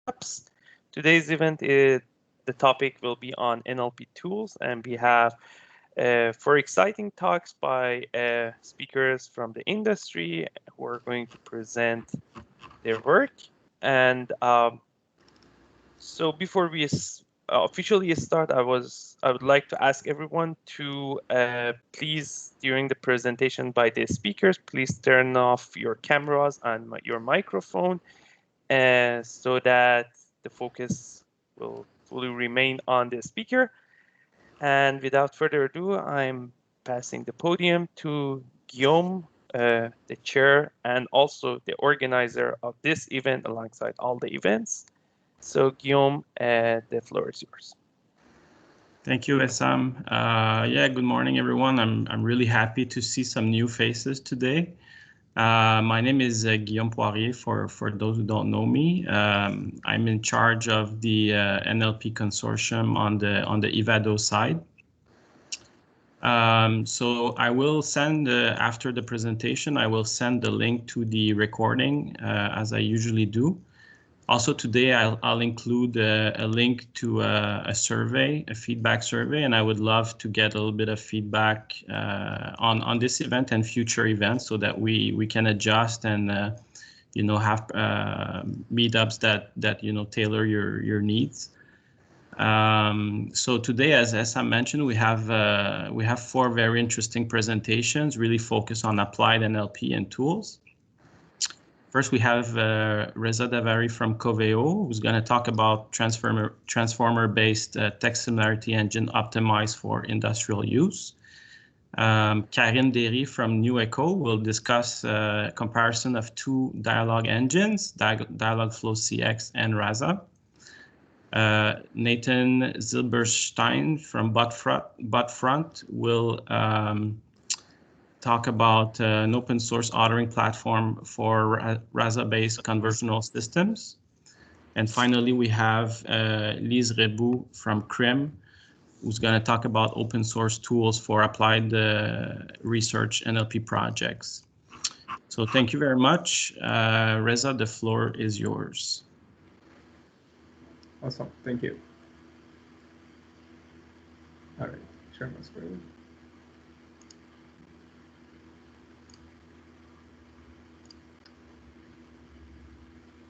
Apps. Today's event is the topic will be on NLP tools, and we have four exciting talks by speakers from the industry who are going to present their work. And so before we officially start, I would like to ask everyone to please, during the presentation by the speakers, please turn off your cameras and your microphone so that the focus will fully remain on the speaker. And without further ado, I'm passing the podium to Guillaume, the chair and also the organizer of this event alongside all the events. So Guillaume, the floor is yours. Thank you, Essam. Yeah, good morning, everyone. I'm really happy to see some new faces today. My name is Guillaume Poirier, for those who don't know me. I'm in charge of the NLP consortium on the Ivado side. So I will send, after the presentation, I will send the link to the recording, as I usually do. Also today, I'll include a link to a survey, a feedback survey, and I would love to get a little bit of feedback on this event and future events so that we can adjust and have meetups that tailor your needs. So today, as I mentioned, we have four very interesting presentations, really focused on applied NLP and tools. First, we have Reza Davari from Coveo, who's going to talk about transformer-based text similarity engine optimized for industrial use. Karine Derry from NewEcho will discuss comparison of two dialogue engines, Dialogflow CX and Rasa. Nathan Zilberstein from Botfront will talk about an open source authoring platform for Rasa-based conversational systems. And finally, we have Lise Rebou from CRIM, who's going to talk about open source tools for applied research NLP projects. So thank you very much. Reza, the floor is yours. Awesome, thank you. All right, share my screen.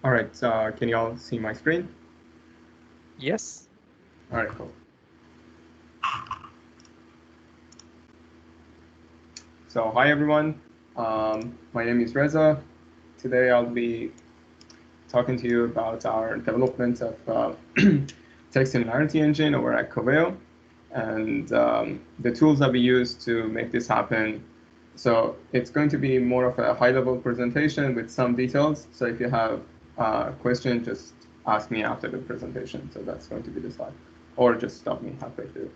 All right, can you all see my screen? Yes. All right, cool. So hi, everyone. My name is Reza. Today I'll be talking to you about our development of text similarity engine over at Coveo and the tools that we use to make this happen. So it's going to be more of a high-level presentation with some details. So if you have question, just ask me after the presentation. So that's going to be the slide, or just stop me halfway through.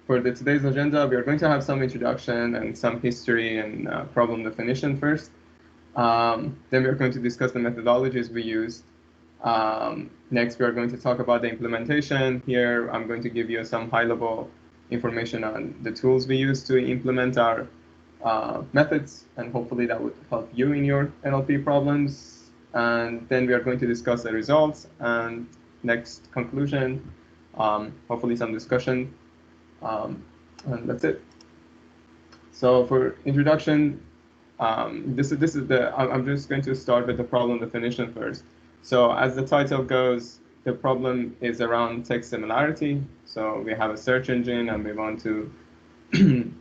For today's agenda, we are going to have some introduction and some history and problem definition first. Then we are going to discuss the methodologies we used. Next, we are going to talk about the implementation. Here, I'm going to give you some high-level information on the tools we use to implement our methods, and hopefully that would help you in your NLP problems. And then we are going to discuss the results and next conclusion, hopefully some discussion, and that's it. So for introduction, this is the, I'm just going to start with the problem definition first. So as the title goes, the problem is around text similarity. So we have a search engine and we want to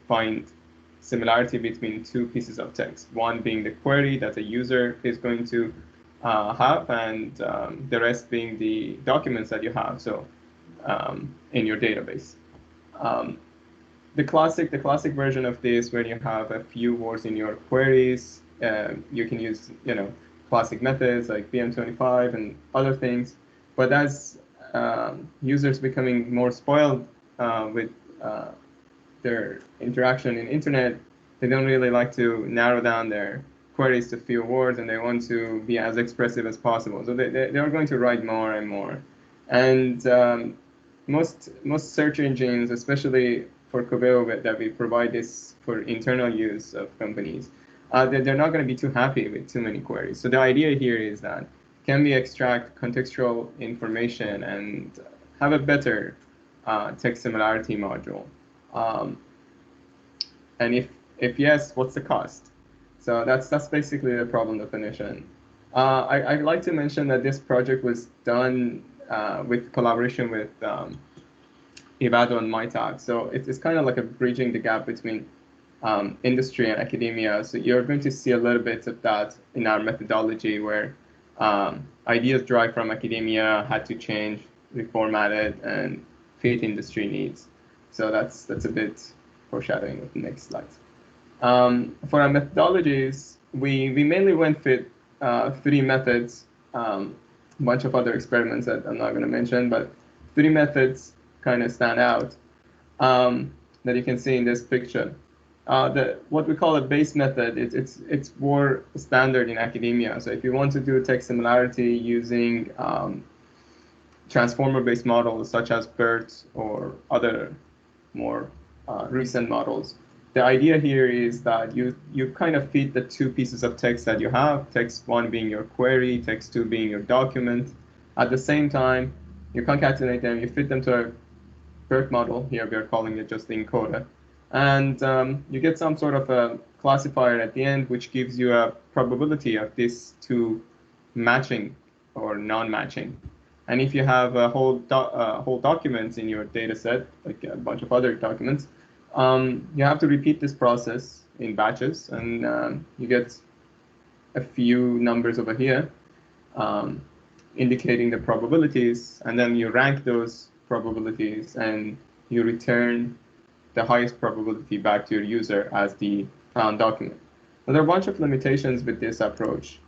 find similarity between two pieces of text, one being the query that the user is going to have, and the rest being the documents that you have, so in your database. The classic version of this, when you have a few words in your queries, you can use classic methods like BM25 and other things. But as users becoming more spoiled with their interaction in internet, they don't really like to narrow down their queries to few words, and they want to be as expressive as possible. So they are going to write more and more. And most search engines, especially for Coveo, that we provide this for internal use of companies, they're not going to be too happy with too many queries. So the idea here is that can we extract contextual information and have a better text similarity module? And if yes, what's the cost? So that's basically the problem definition. I'd like to mention that this project was done with collaboration with Ibado and Maitak. So it's kind of like a bridging the gap between industry and academia. So you're going to see a little bit of that in our methodology, where ideas derived from academia had to change, reformatted, and fit industry needs. So that's a bit foreshadowing of the next slides. For our methodologies, we mainly went with 3 methods, a bunch of other experiments that I'm not going to mention, but 3 methods kind of stand out that you can see in this picture. What we call a base method, it's more standard in academia. So if you want to do text similarity using transformer-based models such as BERT or other more recent models, the idea here is that you kind of feed the 2 pieces of text that you have, text 1 being your query, text 2 being your document. At the same time, you concatenate them, you fit them to a BERT model. Here we are calling it just the encoder. And you get some sort of a classifier at the end, which gives you a probability of these 2 matching or non-matching. And if you have a whole document in your data set, like a bunch of other documents, you have to repeat this process in batches, and you get a few numbers over here indicating the probabilities, and then you rank those probabilities and you return the highest probability back to your user as the found document. Now, there are a bunch of limitations with this approach.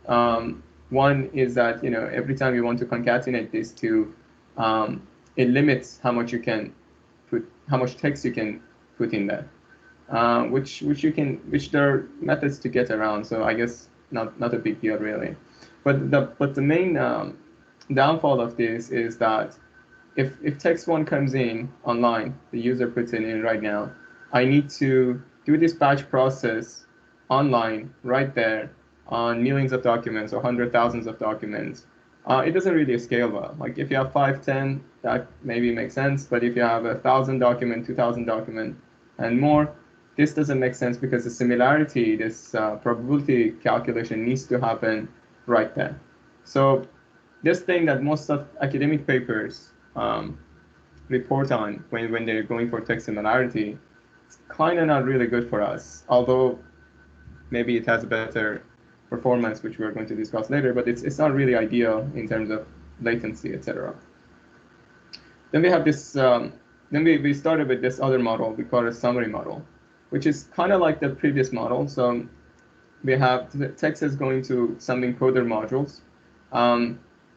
One is that every time you want to concatenate these 2, it limits how much text you can put in there, which there are methods to get around. So I guess not a big deal really. But the main downfall of this is that if text 1 comes in online, the user puts it in right now, I need to do this batch process online right there on millions of documents or hundred thousands of documents. It doesn't really scale well. Like if you have 5, 10, that maybe makes sense. But if you have 1,000 document, 2,000 document, and more, this doesn't make sense, because the similarity, this probability calculation needs to happen right there. So this thing that most of academic papers report on when they're going for text similarity, it's kind of not really good for us, although maybe it has a better performance, which we're going to discuss later, but it's not really ideal in terms of latency, etc. Then we have this, then we started with this other model we call a summary model, which is kind of like the previous model. So we have the text is going to some encoder modules.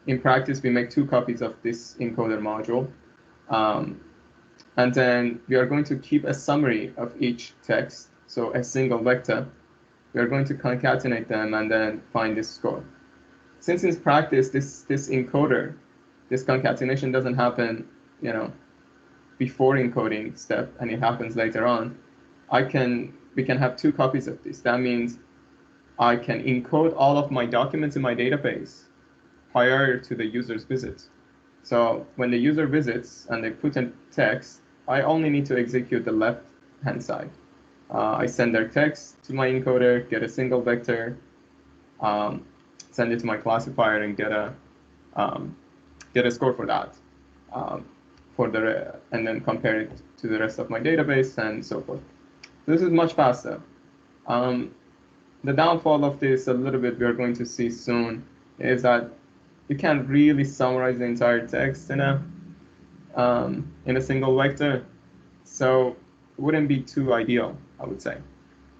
In practice, we make 2 copies of this encoder module. And then we are going to keep a summary of each text, so a single vector. We are going to concatenate them and then find this score. Since in practice, this encoder, this concatenation doesn't happen, before encoding step, and it happens later on, we can have 2 copies of this. That means I can encode all of my documents in my database prior to the user's visit. So when the user visits and they put in text, I only need to execute the left-hand side. I send their text to my encoder, get a single vector, send it to my classifier, and get a score for that, and then compare it to the rest of my database and so forth. This is much faster. The downfall of this, a little bit, we are going to see soon, is that you can't really summarize the entire text in a single vector, so it wouldn't be too ideal, I would say.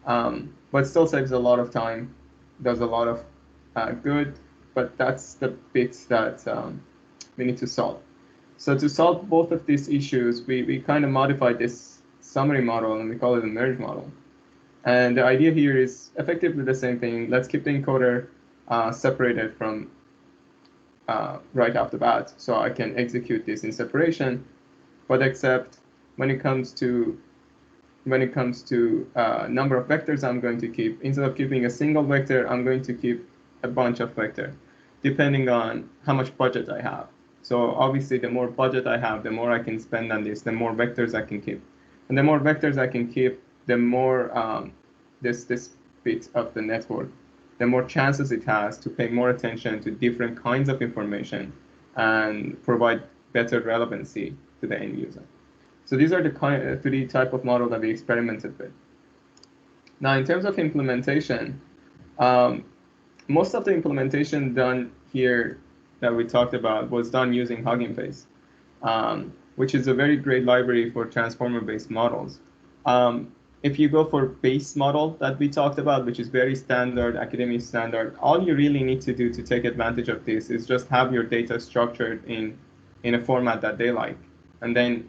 But still saves a lot of time, does a lot of good, but that's the bits that we need to solve. So to solve both of these issues, we kind of modified this summary model, and we call it a merge model. And the idea here is effectively the same thing. Let's keep the encoder separated from right off the bat, so I can execute this in separation. But except when it comes to number of vectors I'm going to keep, instead of keeping a single vector, I'm going to keep a bunch of vectors. depending on how much budget I have. So obviously, the more budget I have, the more I can spend on this, the more vectors I can keep. And the more vectors I can keep, the more this bit of the network, the more chances it has to pay more attention to different kinds of information and provide better relevancy to the end user. So these are the three type of model that we experimented with. Now, in terms of implementation, most of the implementation done here that we talked about was done using Hugging Face, which is a very great library for transformer-based models. If you go for base model that we talked about, which is very standard, academic standard, all you really need to do to take advantage of this is just have your data structured in a format that they like. And then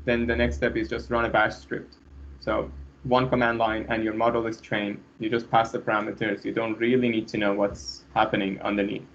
then the next step is just run a bash script. So one command line and your model is trained. You just pass the parameters. You don't really need to know what's happening underneath.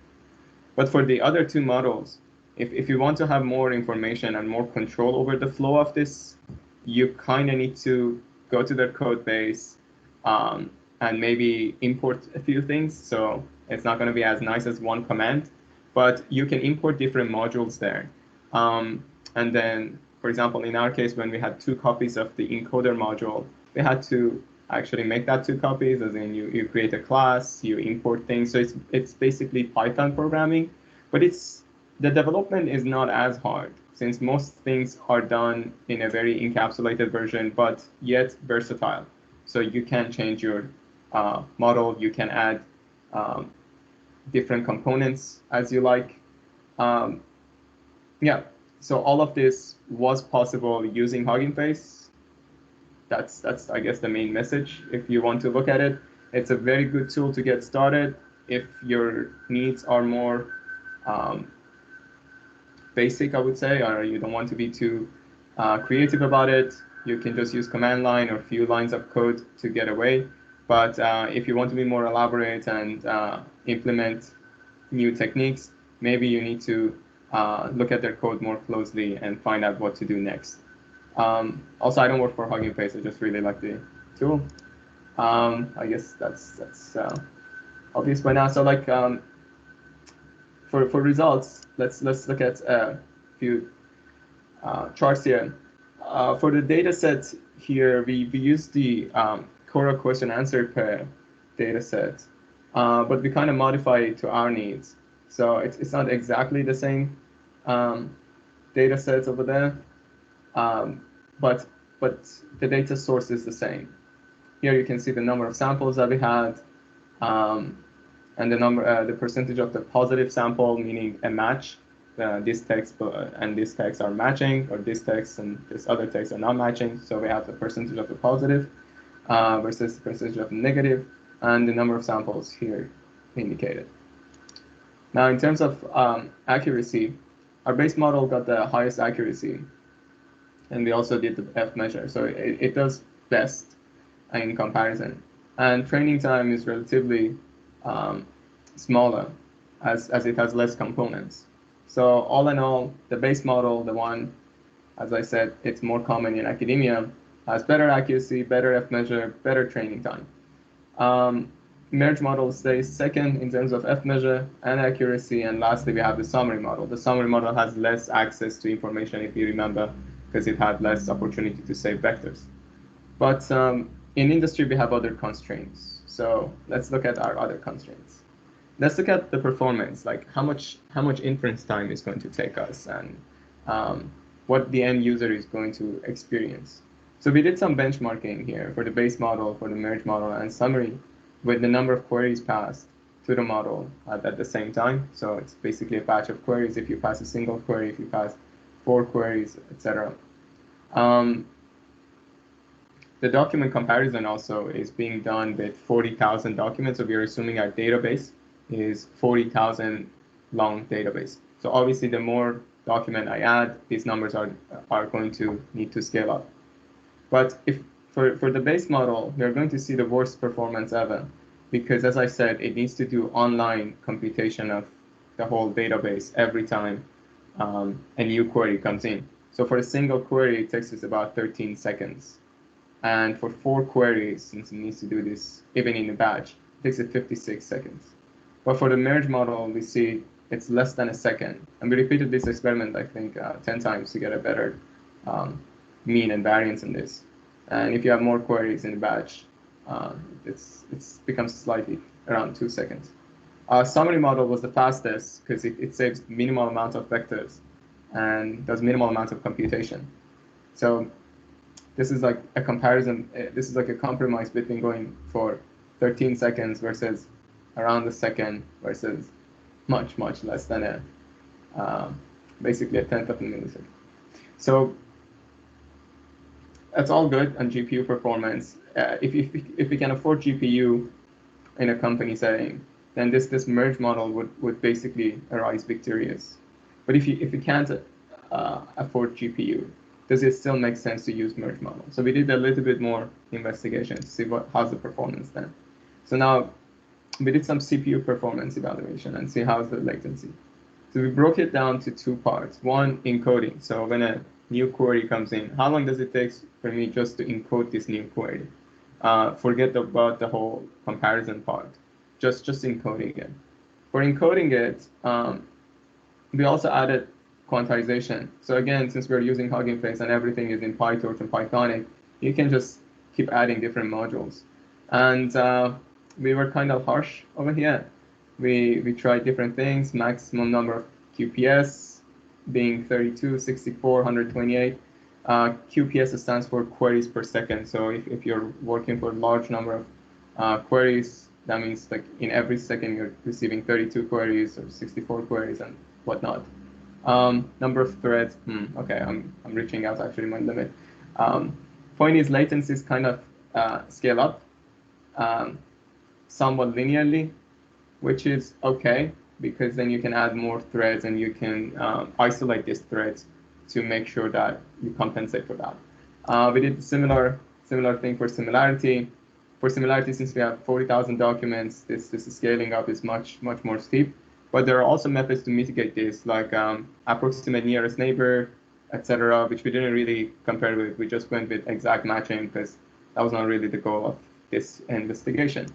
But for the other two models, if you want to have more information and more control over the flow of this, you kind of need to go to their code base and maybe import a few things. So it's not going to be as nice as one command, but you can import different modules there. And then, for example, in our case, when we had 2 copies of the encoder module, we had to actually make that 2 copies, as in you create a class, you import things. So it's basically Python programming, but the development is not as hard, since most things are done in a very encapsulated version, but yet versatile. So you can change your model, you can add different components as you like. Yeah, so all of this was possible using Hugging Face. That's I guess the main message. If you want to look at it, it's a very good tool to get started. If your needs are more basic, I would say, or you don't want to be too creative about it, you can just use command line or a few lines of code to get away. But if you want to be more elaborate and implement new techniques, maybe you need to look at their code more closely and find out what to do next. Also, I don't work for Hugging Face. I just really like the tool. I guess that's obvious by now. So like for results, let's look at a few charts here. For the data set here, we use the Quora question answer pair data set, but we kind of modify it to our needs. So it's not exactly the same data sets over there, but the data source is the same. Here you can see the number of samples that we had, and the percentage of the positive sample, meaning a match. This text and this text are matching, or this text and this other text are not matching. So we have the percentage of the positive versus the percentage of negative, and the number of samples here indicated. Now, in terms of accuracy, our base model got the highest accuracy, and we also did the F measure. So it does best in comparison. And training time is relatively smaller as it has less components. So all in all, the base model, the one, as I said, it's more common in academia, has better accuracy, better F measure, better training time. Merge model stays second in terms of F measure and accuracy. And lastly, we have the summary model. The summary model has less access to information, if you remember, because it had less opportunity to save vectors. But in industry, we have other constraints. So let's look at our other constraints. Let's look at the performance, like how much inference time is going to take us, and what the end user is going to experience. So we did some benchmarking here for the base model, for the merge model, and summary with the number of queries passed to the model at the same time. So it's basically a batch of queries. If you pass a single query, if you pass 4 queries, etc. The document comparison also is being done with 40,000 documents. So we are assuming our database is 40,000 long database. So obviously, the more document I add, these numbers are going to need to scale up. But if for the base model, we're going to see the worst performance ever, because as I said, it needs to do online computation of the whole database every time a new query comes in. So for a single query, it takes us about 13 seconds. And for 4 queries, since it needs to do this even in a batch, it takes it 56 seconds. But for the merge model, we see it's less than a second. And we repeated this experiment, I think, 10 times to get a better mean and variance in this. And if you have more queries in the batch, it becomes slightly around 2 seconds. Our summary model was the fastest because it saves minimal amount of vectors and does minimal amount of computation. So this is like a comparison. This is like a compromise between going for 13 seconds versus around a second versus much less than basically a tenth of a millisecond. So that's all good on GPU performance. If we can afford GPU in a company setting, then this merge model would basically arise victorious. But if you can't afford GPU, does it still make sense to use merge model? So we did a little bit more investigation to see how's the performance then. So now we did some CPU performance evaluation and see how's the latency. So we broke it down to 2 parts. One, encoding. So when a new query comes in, how long does it take for me just to encode this new query? Forget about the whole comparison part. Just encoding it. For encoding it, we also added quantization. So again, since we're using Hugging Face and everything is in PyTorch and Pythonic, you can just keep adding different modules. And we were kind of harsh over here. We tried different things, maximum number of QPS being 32, 64, 128. QPS stands for queries per second. So if you're working for a large number of queries, that means like in every second you're receiving 32 queries or 64 queries and whatnot. Number of threads, okay, I'm reaching out actually my limit. Point is latency is kind of scale up somewhat linearly, which is okay because then you can add more threads and you can isolate these threads to make sure that you compensate for that. We did similar thing for similarity. For similarity, since we have 40,000 documents, this scaling up is much more steep. But there are also methods to mitigate this, like approximate nearest neighbor, etc., which we didn't really compare with. We just went with exact matching because that was not really the goal of this investigation.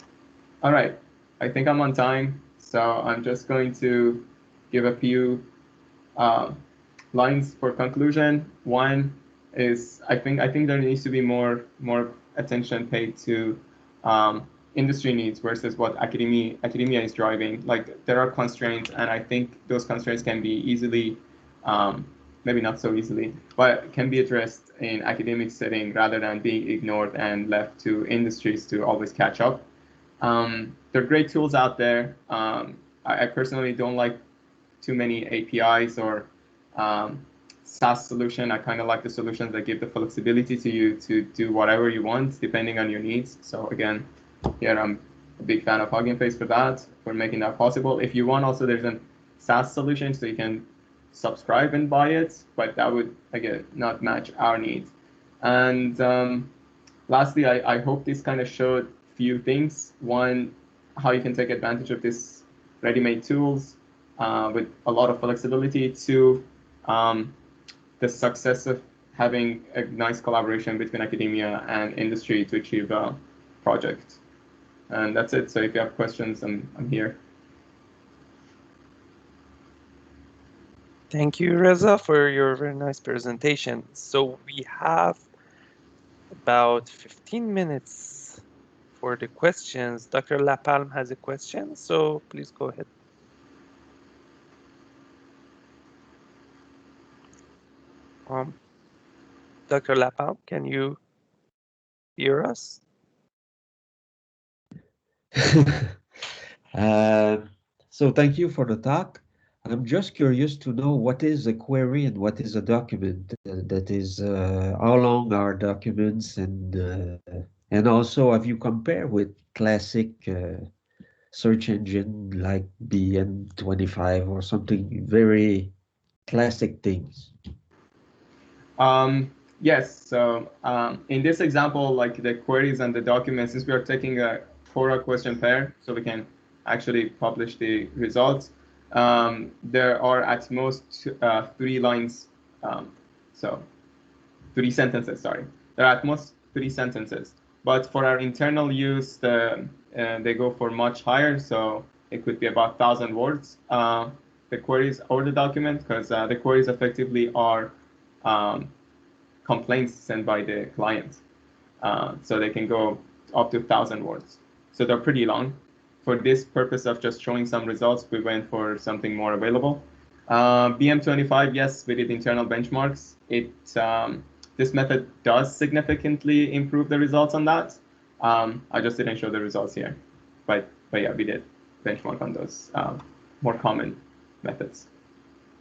All right, I think I'm on time, so I'm just going to give a few lines for conclusion. One is I think there needs to be more attention paid to industry needs versus what academia is driving. Like there are constraints, and I think those constraints can be easily, maybe not so easily, but can be addressed in academic setting rather than being ignored and left to industries to always catch up. There are great tools out there. I personally don't like too many APIs or SaaS solution. I kind of like the solutions that give the flexibility to you to do whatever you want depending on your needs. So again, here I'm a big fan of Hugging Face for that, for making that possible. If you want, also there's a SaaS solution, so you can subscribe and buy it, but that would again not match our needs. And lastly, I hope this kind of showed few things. One, how you can take advantage of this ready-made tools with a lot of flexibility. Two, the success of having a nice collaboration between academia and industry to achieve a project. And that's it. So if you have questions, I'm here. Thank you, Reza, for your very nice presentation. So we have about 15 minutes for the questions. Dr. Lapalme has a question, so please go ahead. Dr. Lapalme, can you hear us? So thank you for the talk. I'm just curious to know what is a query and what is a document. That is, how long are documents, and also have you compared with classic search engine like BN25 or something very classic things? Yes. So in this example, like the queries and the documents, since we are taking a Quora question pair, so we can actually publish the results. There are at most 3 lines, so 3 sentences, sorry. There are at most 3 sentences. But for our internal use, they go for much higher. So it could be about 1,000 words, the queries or the document, because the queries effectively are complaints sent by the client. So they can go up to 1,000 words. So they're pretty long. For this purpose of just showing some results, we went for something more available. BM25, yes, we did internal benchmarks. This method does significantly improve the results on that. I just didn't show the results here, but yeah, we did benchmark on those more common methods.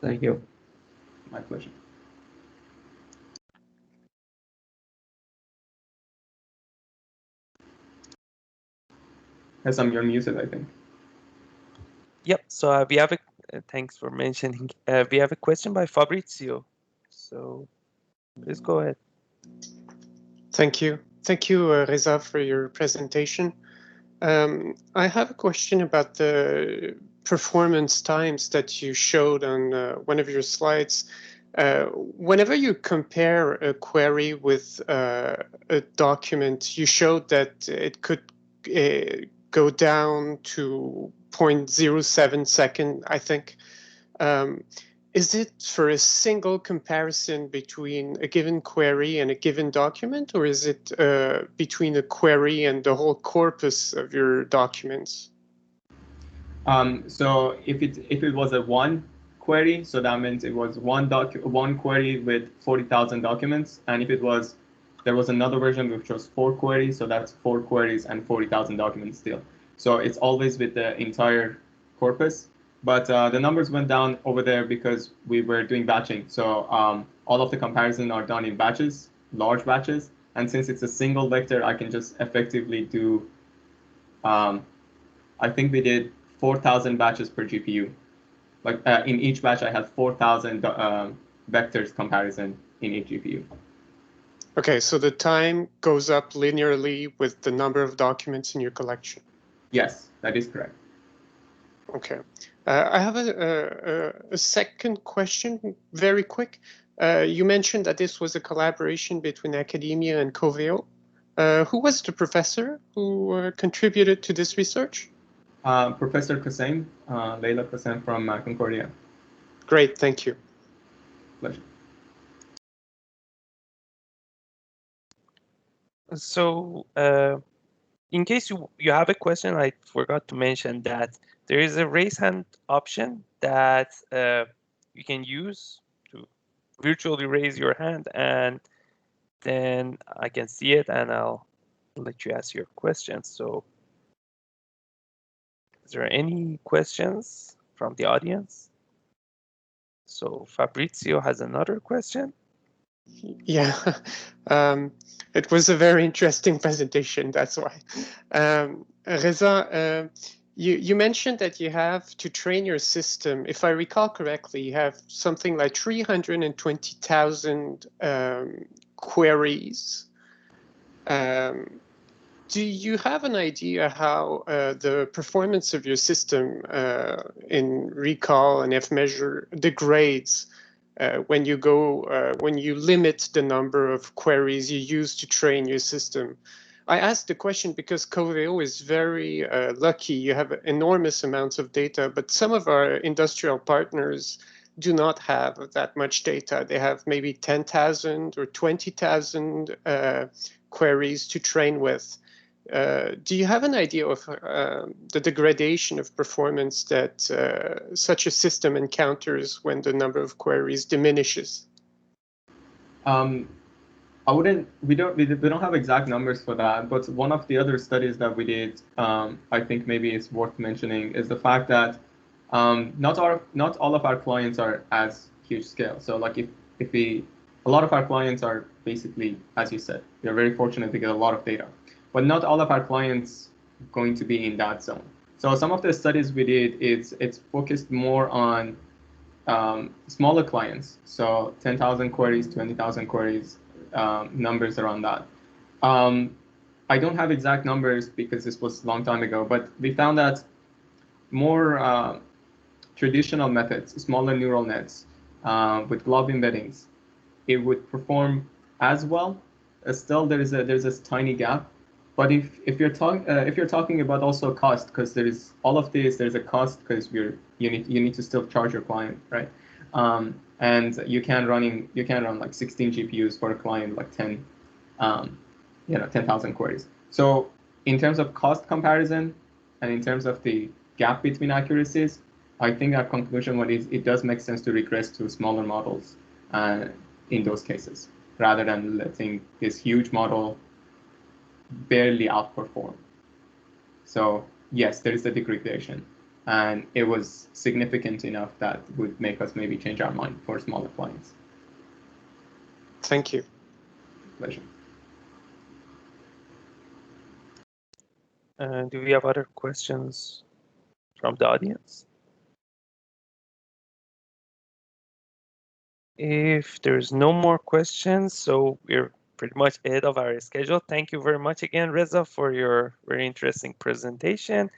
Thank you. My pleasure. Yes, you're muted, I think. Yep. So we have a thanks for mentioning. We have a question by Fabrizio. So please go ahead. Thank you. Thank you, Reza, for your presentation. I have a question about the performance times that you showed on one of your slides. Whenever you compare a query with a document, you showed that it could go down to 0.07 second, I think. Is it for a single comparison between a given query and a given document, or is it between a query and the whole corpus of your documents? So if it was a one query, so that means it was one query with 40,000 documents, and if there was another version which was 4 queries, so that's 4 queries and 40,000 documents still. So it's always with the entire corpus. But the numbers went down over there because we were doing batching. So all of the comparisons are done in batches, large batches. And since it's a single vector, I can just effectively do, I think we did 4,000 batches per GPU. Like in each batch, I had 4,000 vectors comparison in each GPU. Okay, so the time goes up linearly with the number of documents in your collection. Yes, that is correct. Okay. I have a second question, very quick. You mentioned that this was a collaboration between academia and Coveo. Who was the professor who contributed to this research? Professor Qasim, Leila Qasim from Concordia. Great, thank you. Pleasure. So in case you have a question, I forgot to mention that there is a raise hand option that you can use to virtually raise your hand, and then I can see it and I'll let you ask your questions. So is there any questions from the audience? So Fabrizio has another question. Yeah, it was a very interesting presentation, that's why. Reza, you mentioned that you have to train your system. If I recall correctly, you have something like 320,000 queries. Do you have an idea how the performance of your system in recall and fmeasure degrades when you limit the number of queries you use to train your system? I asked the question because Coveo is very lucky. You have enormous amounts of data, but some of our industrial partners do not have that much data. They have maybe 10,000 or 20,000 queries to train with. Do you have an idea of the degradation of performance that such a system encounters when the number of queries diminishes? We don't have exact numbers for that, but one of the other studies that we did, I think maybe it's worth mentioning, is the fact that not all of our clients are as huge scale. So like a lot of our clients are basically, as you said, we're very fortunate to get a lot of data, but not all of our clients going to be in that zone. So some of the studies we did, it's focused more on smaller clients. So 10,000 queries, 20,000 queries, numbers around that. I don't have exact numbers because this was a long time ago, but we found that more traditional methods, smaller neural nets with glob embeddings, it would perform as well. Still, there's a tiny gap But if you're talking about also cost, because there is all of this, there's a cost because you need to still charge your client, right? And you can run like 16 GPUs for a client, like 10,000 queries. So in terms of cost comparison and in terms of the gap between accuracies, I think our conclusion is it does make sense to regress to smaller models in those cases, rather than letting this huge model barely outperform. So yes, there is a degradation, and it was significant enough that would make us maybe change our mind for smaller clients. Thank you. Pleasure. Do we have other questions from the audience? If there's no more questions, so we're pretty much ahead of our schedule. Thank you very much again, Reza, for your very interesting presentation.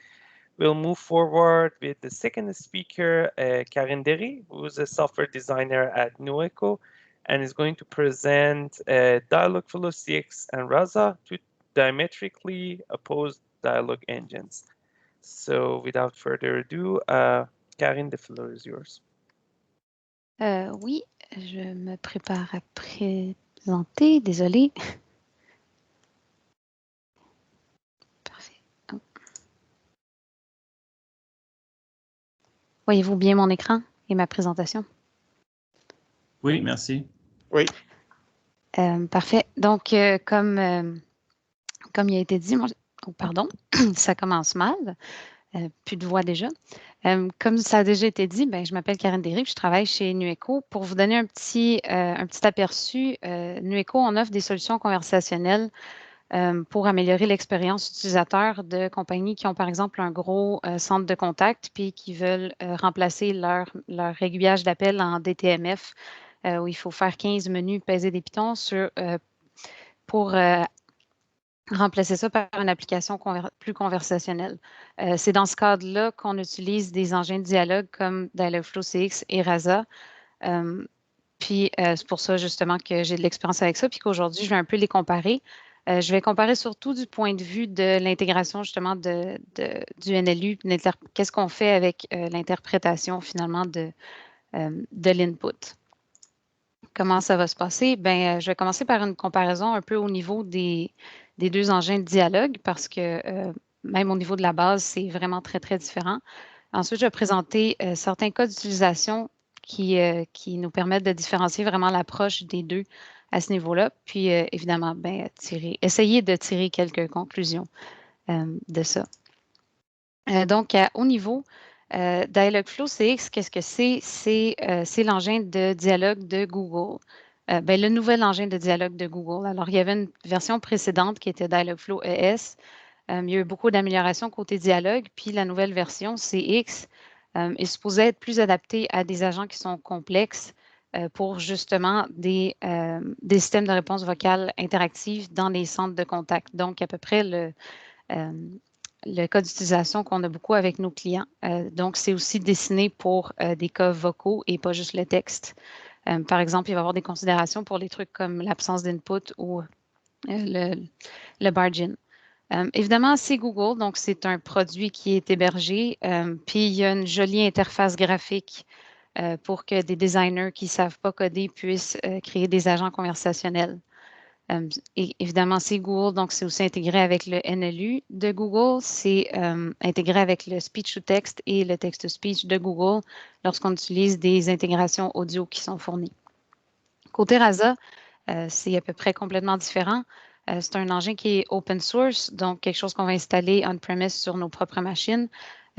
We'll move forward with the second speaker, Karine Derry, who's a software designer at Nueco, and is going to present Dialogflow CX and Rasa, two diametrically opposed dialogue engines. So without further ado, Karine, the floor is yours. Oui, je me prépare à présenter, désolée. Parfait. Oh. Voyez-vous bien mon écran et ma présentation? Oui, merci. Oui. Parfait. Donc, comme il a été dit, pardon, ça commence mal. Plus de voix déjà. Comme ça a déjà été dit, je m'appelle Karine Derry, je travaille chez Nueco. Pour vous donner un petit aperçu, Nueco, on offre des solutions conversationnelles pour améliorer l'expérience utilisateur de compagnies qui ont, par exemple, un gros centre de contact puis qui veulent remplacer leur aiguillage d'appel en DTMF, où il faut faire 15 menus, peser des pitons pour remplacer ça par une application plus conversationnelle. C'est dans ce cadre-là qu'on utilise des engins de dialogue comme Dialogflow CX et Rasa. Puis c'est pour ça justement que j'ai de l'expérience avec ça, puis qu'aujourd'hui, je vais un peu les comparer. Je vais comparer surtout du point de vue de l'intégration justement du NLU, qu'est-ce qu'on fait avec l'interprétation finalement de l'input. Comment ça va se passer? Je vais commencer par une comparaison un peu au niveau des deux engins de dialogue parce que même au niveau de la base, c'est vraiment très, très différent. Ensuite, je vais présenter certains cas d'utilisation qui nous permettent de différencier vraiment l'approche des deux à ce niveau-là. Puis, évidemment, essayer de tirer quelques conclusions de ça. Donc, à haut niveau, Dialogflow CX, qu'est-ce que c'est? C'est l'engin de dialogue de Google. Le nouvel engin de dialogue de Google. Alors, il y avait une version précédente qui était Dialogflow ES. Il y a eu beaucoup d'améliorations côté dialogue. Puis, la nouvelle version CX est supposée être plus adaptée à des agents qui sont complexes pour justement des systèmes de réponse vocale interactive dans les centres de contact. Donc, à peu près le cas d'utilisation qu'on a beaucoup avec nos clients. Donc, c'est aussi dessiné pour des cas vocaux et pas juste le texte. Par exemple, il va y avoir des considérations pour les trucs comme l'absence d'input ou le barging. Évidemment, c'est Google, donc c'est un produit qui est hébergé. Puis, il y a une jolie interface graphique pour que des designers qui ne savent pas coder puissent créer des agents conversationnels. Et évidemment, c'est Google, donc c'est aussi intégré avec le NLU de Google. C'est intégré avec le speech-to-text et le text-to-speech de Google lorsqu'on utilise des intégrations audio qui sont fournies. Côté Rasa, c'est à peu près complètement différent. C'est un engin qui est open source, donc quelque chose qu'on va installer on-premise sur nos propres machines.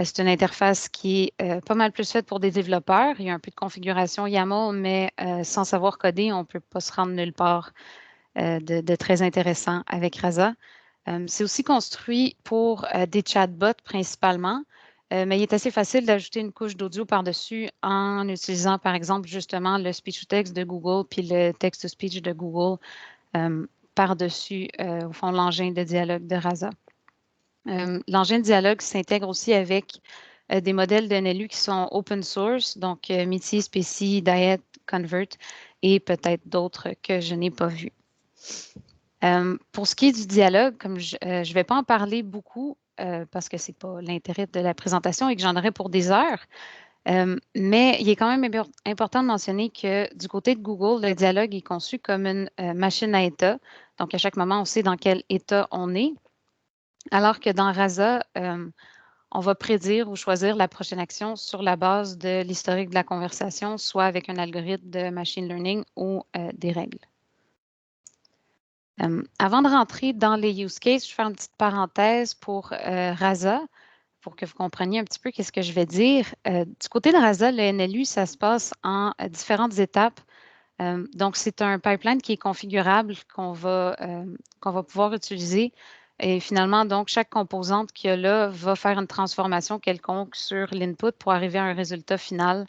C'est une interface qui est pas mal plus faite pour des développeurs. Il y a un peu de configuration YAML, mais sans savoir coder, on ne peut pas se rendre nulle part. De très intéressant avec Rasa. C'est aussi construit pour des chatbots principalement, mais il est assez facile d'ajouter une couche d'audio par-dessus en utilisant, par exemple, justement le speech-to-text de Google puis le text-to-speech de Google par-dessus, au fond, l'engin de dialogue de Rasa. L'engin de dialogue s'intègre aussi avec des modèles de NLU qui sont open source, donc MIDI, Specie, Diet, Convert et peut-être d'autres que je n'ai pas vus. Pour ce qui est du dialogue, comme je ne vais pas en parler beaucoup parce que ce n'est pas l'intérêt de la présentation et que j'en aurai pour des heures, mais il est quand même important de mentionner que du côté de Google, le dialogue est conçu comme une machine à état. Donc, à chaque moment, on sait dans quel état on est. Alors que dans Rasa, on va prédire ou choisir la prochaine action sur la base de l'historique de la conversation, soit avec un algorithme de machine learning ou des règles. Avant de rentrer dans les use cases, je vais faire une petite parenthèse pour Rasa, pour que vous compreniez un petit peu qu'est-ce que je vais dire. Du côté de Rasa, le NLU, ça se passe en différentes étapes. Donc, c'est un pipeline qui est configurable, qu'on va pouvoir utiliser. Et finalement, donc, chaque composante qu'il y a là va faire une transformation quelconque sur l'input pour arriver à un résultat final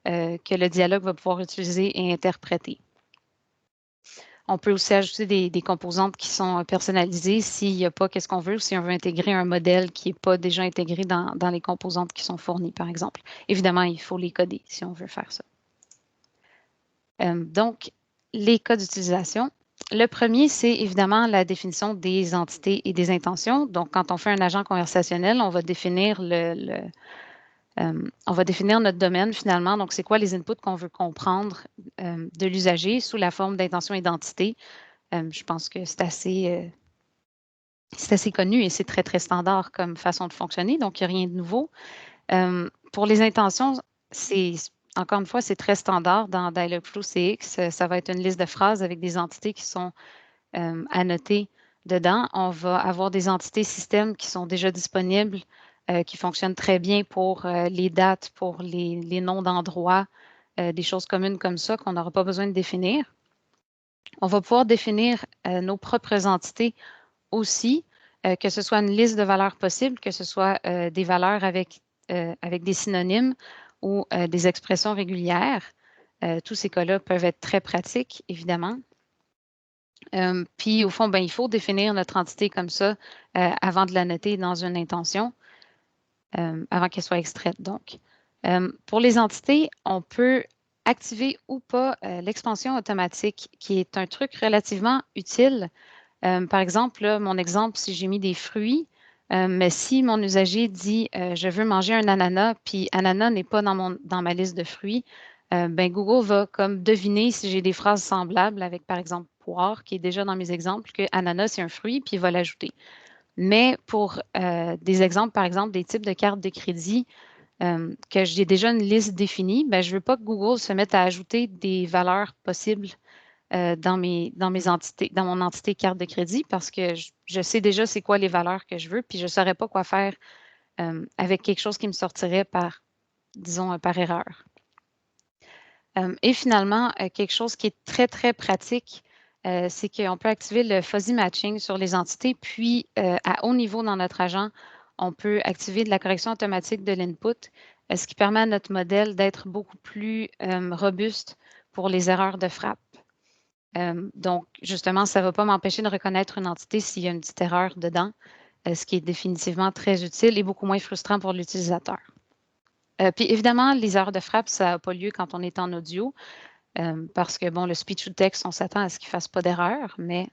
que le dialogue va pouvoir utiliser et interpréter. On peut aussi ajouter des composantes qui sont personnalisées s'il n'y a pas qu'est-ce qu'on veut ou si on veut intégrer un modèle qui n'est pas déjà intégré dans les composantes qui sont fournies, par exemple. Évidemment, il faut les coder si on veut faire ça. Donc, les cas d'utilisation. Le premier, c'est évidemment la définition des entités et des intentions. Donc, quand on fait un agent conversationnel, on va définir notre domaine finalement. Donc, c'est quoi les inputs qu'on veut comprendre de l'usager sous la forme d'intention et d'entité. Je pense que c'est assez connu et c'est très, très standard comme façon de fonctionner. Donc, il n'y a rien de nouveau. Pour les intentions, encore une fois, c'est très standard dans Dialogflow CX. Ça va être une liste de phrases avec des entités qui sont annotées dedans. On va avoir des entités système qui sont déjà disponibles, qui fonctionnent très bien pour les dates, pour les noms d'endroits, des choses communes comme ça qu'on n'aura pas besoin de définir. On va pouvoir définir nos propres entités aussi, que ce soit une liste de valeurs possibles, que ce soit des valeurs avec des synonymes ou des expressions régulières. Tous ces cas-là peuvent être très pratiques, évidemment. Puis, au fond, il faut définir notre entité comme ça avant de la noter dans une intention, avant qu'elle soit extraite, donc. Pour les entités, on peut activer ou pas l'expansion automatique, qui est un truc relativement utile. Par exemple, là, mon exemple, si j'ai mis des fruits, mais si mon usager dit je veux manger un ananas, puis ananas n'est pas dans ma liste de fruits, Google va comme deviner si j'ai des phrases semblables avec, par exemple, poire, qui est déjà dans mes exemples, que ananas, c'est un fruit, puis il va l'ajouter. Mais pour des exemples, par exemple, des types de cartes de crédit, que j'ai déjà une liste définie, je ne veux pas que Google se mette à ajouter des valeurs possibles dans mon entité carte de crédit parce que je sais déjà c'est quoi les valeurs que je veux, puis je ne saurais pas quoi faire avec quelque chose qui me sortirait par erreur. Et finalement, quelque chose qui est très, très pratique, c'est qu'on peut activer le fuzzy matching sur les entités, puis à haut niveau dans notre agent, on peut activer de la correction automatique de l'input, ce qui permet à notre modèle d'être beaucoup plus robuste pour les erreurs de frappe. Donc, justement, ça ne va pas m'empêcher de reconnaître une entité s'il y a une petite erreur dedans, ce qui est définitivement très utile et beaucoup moins frustrant pour l'utilisateur. Puis, évidemment, les erreurs de frappe, ça n'a pas lieu quand on est en audio, parce que, bon, le speech ou texte, on s'attend à ce qu'il ne fasse pas d'erreur, mais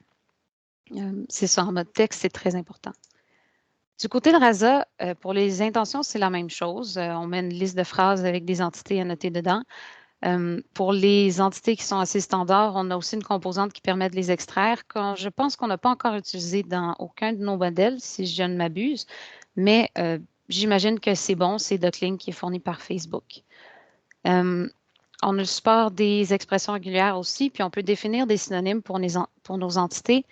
c'est ça, en mode texte, c'est très important. Du côté de Rasa, pour les intentions, c'est la même chose. On met une liste de phrases avec des entités annotées dedans. Pour les entités qui sont assez standards, on a aussi une composante qui permet de les extraire. Je pense qu'on n'a pas encore utilisé dans aucun de nos modèles, si je ne m'abuse, mais j'imagine que c'est bon, c'est Dotlink qui est fourni par Facebook. On a le support des expressions régulières aussi, puis on peut définir des synonymes pour nos entités,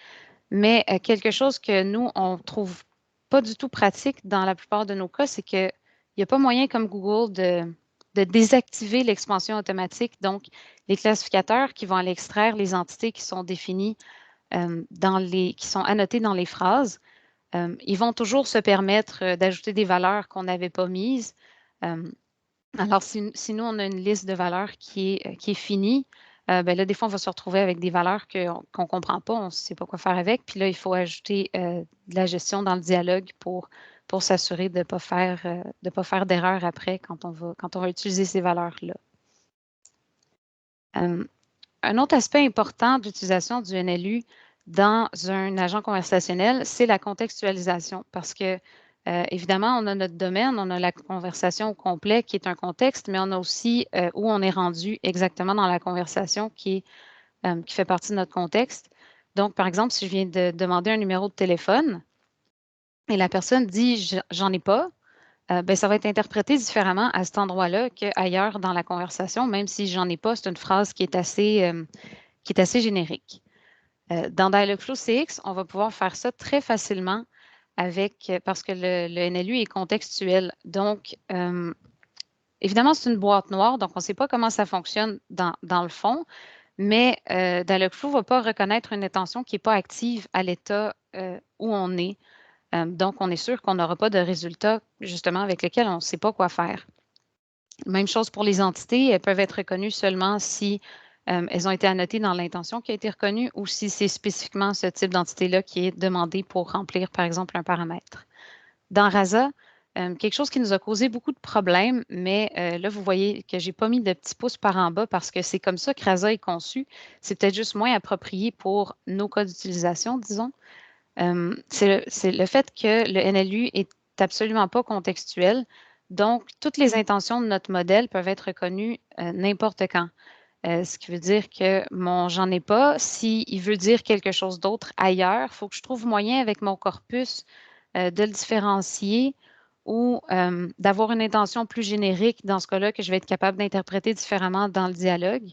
mais quelque chose que nous, on ne trouve pas du tout pratique dans la plupart de nos cas, c'est qu'il n'y a pas moyen comme Google de désactiver l'expansion automatique. Donc, les classificateurs qui vont aller extraire les entités qui sont définies, qui sont annotées dans les phrases, ils vont toujours se permettre d'ajouter des valeurs qu'on n'avait pas mises. Alors, si nous, on a une liste de valeurs qui est finie, là, des fois, on va se retrouver avec des valeurs qu'on ne comprend pas, on ne sait pas quoi faire avec. Puis là, il faut ajouter de la gestion dans le dialogue pour s'assurer de ne pas faire d'erreur après quand on va utiliser ces valeurs-là. Un autre aspect important de l'utilisation du NLU, dans un agent conversationnel, c'est la contextualisation parce que, évidemment, on a notre domaine, on a la conversation au complet qui est un contexte, mais on a aussi où on est rendu exactement dans la conversation qui fait partie de notre contexte. Donc, par exemple, si je viens de demander un numéro de téléphone et la personne dit « j'en ai pas », ben, ça va être interprété différemment à cet endroit-là qu'ailleurs dans la conversation, même si j'en ai pas, c'est une phrase qui est assez générique. Dans Dialogflow CX, on va pouvoir faire ça très facilement parce que le NLU est contextuel. Donc, évidemment, c'est une boîte noire, donc on ne sait pas comment ça fonctionne dans le fond, mais Dialogflow ne va pas reconnaître une intention qui n'est pas active à l'état où on est. Donc, on est sûr qu'on n'aura pas de résultats, justement, avec lesquels on ne sait pas quoi faire. Même chose pour les entités, elles peuvent être reconnues seulement si elles ont été annotées dans l'intention qui a été reconnue ou si c'est spécifiquement ce type d'entité-là qui est demandé pour remplir, par exemple, un paramètre. Dans Rasa, quelque chose qui nous a causé beaucoup de problèmes, mais là, vous voyez que je n'ai pas mis de petits pouces par en bas parce que c'est comme ça que Rasa est conçu. C'est peut-être juste moins approprié pour nos cas d'utilisation, disons. C'est le fait que le NLU est absolument pas contextuel. Donc, toutes les intentions de notre modèle peuvent être reconnues n'importe quand. Ce qui veut dire que mon j'en ai pas, s'il veut dire quelque chose d'autre ailleurs, il faut que je trouve moyen avec mon corpus de le différencier ou d'avoir une intention plus générique dans ce cas-là que je vais être capable d'interpréter différemment dans le dialogue.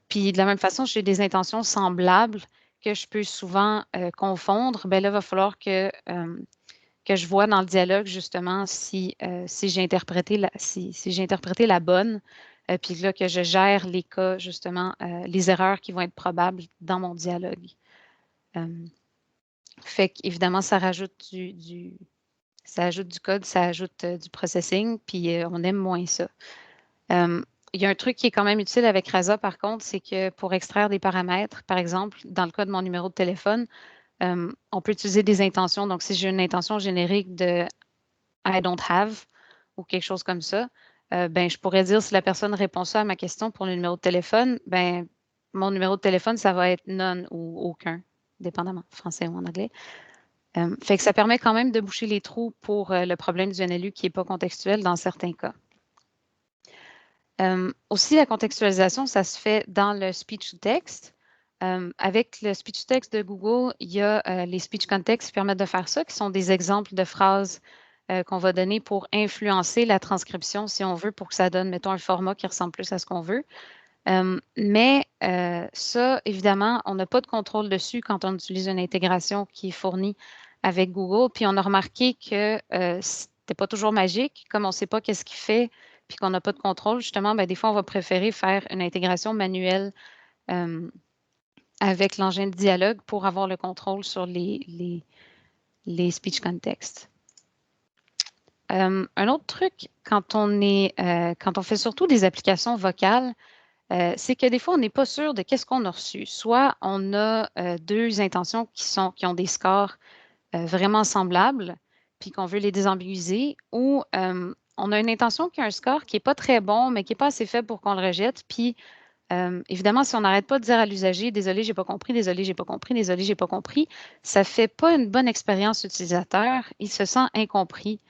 Puis de la même façon, j'ai des intentions semblables que je peux souvent confondre. Bien là, il va falloir que je vois dans le dialogue justement si j'ai interprété la bonne, puis là que je gère les cas, justement, les erreurs qui vont être probables dans mon dialogue. Fait qu'évidemment, ça rajoute du code, ça ajoute du processing, puis on aime moins ça. Il y a un truc qui est quand même utile avec Rasa, par contre, c'est que pour extraire des paramètres, par exemple, dans le cas de mon numéro de téléphone, on peut utiliser des intentions. Donc, si j'ai une intention générique de I don't have ou quelque chose comme ça, ben, je pourrais dire si la personne répond ça à ma question pour le numéro de téléphone, ben, mon numéro de téléphone, ça va être none ou aucun, dépendamment, français ou en anglais. Fait que ça permet quand même de boucher les trous pour le problème du NLU qui n'est pas contextuel dans certains cas. Aussi, la contextualisation, ça se fait dans le speech-to-text. Avec le speech-to-text de Google, il y a les speech context qui permettent de faire ça, qui sont des exemples de phrases qu'on va donner pour influencer la transcription, si on veut, pour que ça donne, mettons, un format qui ressemble plus à ce qu'on veut. Mais ça, évidemment, on n'a pas de contrôle dessus quand on utilise une intégration qui est fournie avec Google. Puis on a remarqué que c'était pas toujours magique, comme on ne sait pas qu'est-ce qu'il fait, puis qu'on n'a pas de contrôle, justement, bien, des fois, on va préférer faire une intégration manuelle avec l'engin de dialogue pour avoir le contrôle sur les speech context. Un autre truc, quand on fait surtout des applications vocales, c'est que des fois, on n'est pas sûr de qu'est-ce qu'on a reçu. Soit on a deux intentions qui ont des scores vraiment semblables, puis qu'on veut les désambiguiser, ou on a une intention qui a un score qui n'est pas très bon, mais qui n'est pas assez faible pour qu'on le rejette. Puis, évidemment, si on n'arrête pas de dire à l'usager « Désolé, j'ai pas compris, désolé, j'ai pas compris, désolé, j'ai pas compris », ça ne fait pas une bonne expérience utilisateur. Il se sent incompris.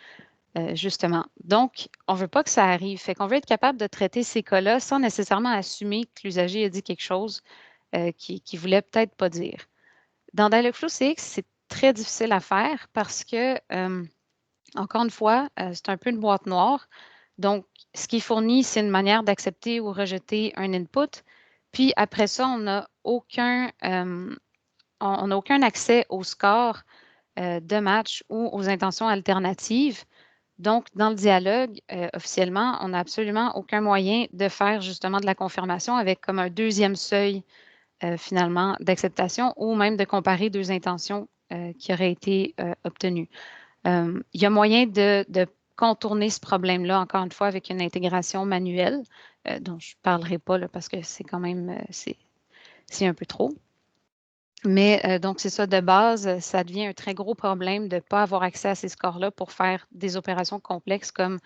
Justement. Donc, on ne veut pas que ça arrive. Fait qu'on veut être capable de traiter ces cas-là sans nécessairement assumer que l'usager a dit quelque chose qu'il ne voulait peut-être pas dire. Dans Dialogflow CX, c'est très difficile à faire parce que, encore une fois, c'est un peu une boîte noire. Donc, ce qui est fourni, c'est une manière d'accepter ou rejeter un input. Puis après ça, on n'a aucun accès au score de match ou aux intentions alternatives. Donc, dans le dialogue, officiellement, on n'a absolument aucun moyen de faire justement de la confirmation avec comme un deuxième seuil, finalement, d'acceptation ou même de comparer deux intentions qui auraient été obtenues. Il y a moyen de contourner ce problème-là, encore une fois, avec une intégration manuelle, dont je ne parlerai pas là, parce que c'est quand même, c'est un peu trop. Mais donc, c'est ça, de base, ça devient un très gros problème de ne pas avoir accès à ces scores-là pour faire des opérations complexes comme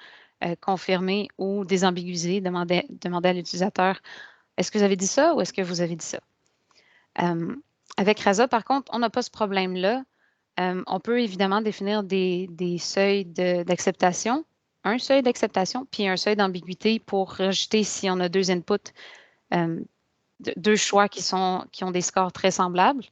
confirmer ou désambiguiser, demander à l'utilisateur « Est-ce que vous avez dit ça ou est-ce que vous avez dit ça? » avec Rasa, par contre, on n'a pas ce problème-là. On peut évidemment définir des seuils d'acceptation, un seuil d'acceptation, puis un seuil d'ambiguïté pour rejeter si on a deux inputs, deux choix qui ont des scores très semblables.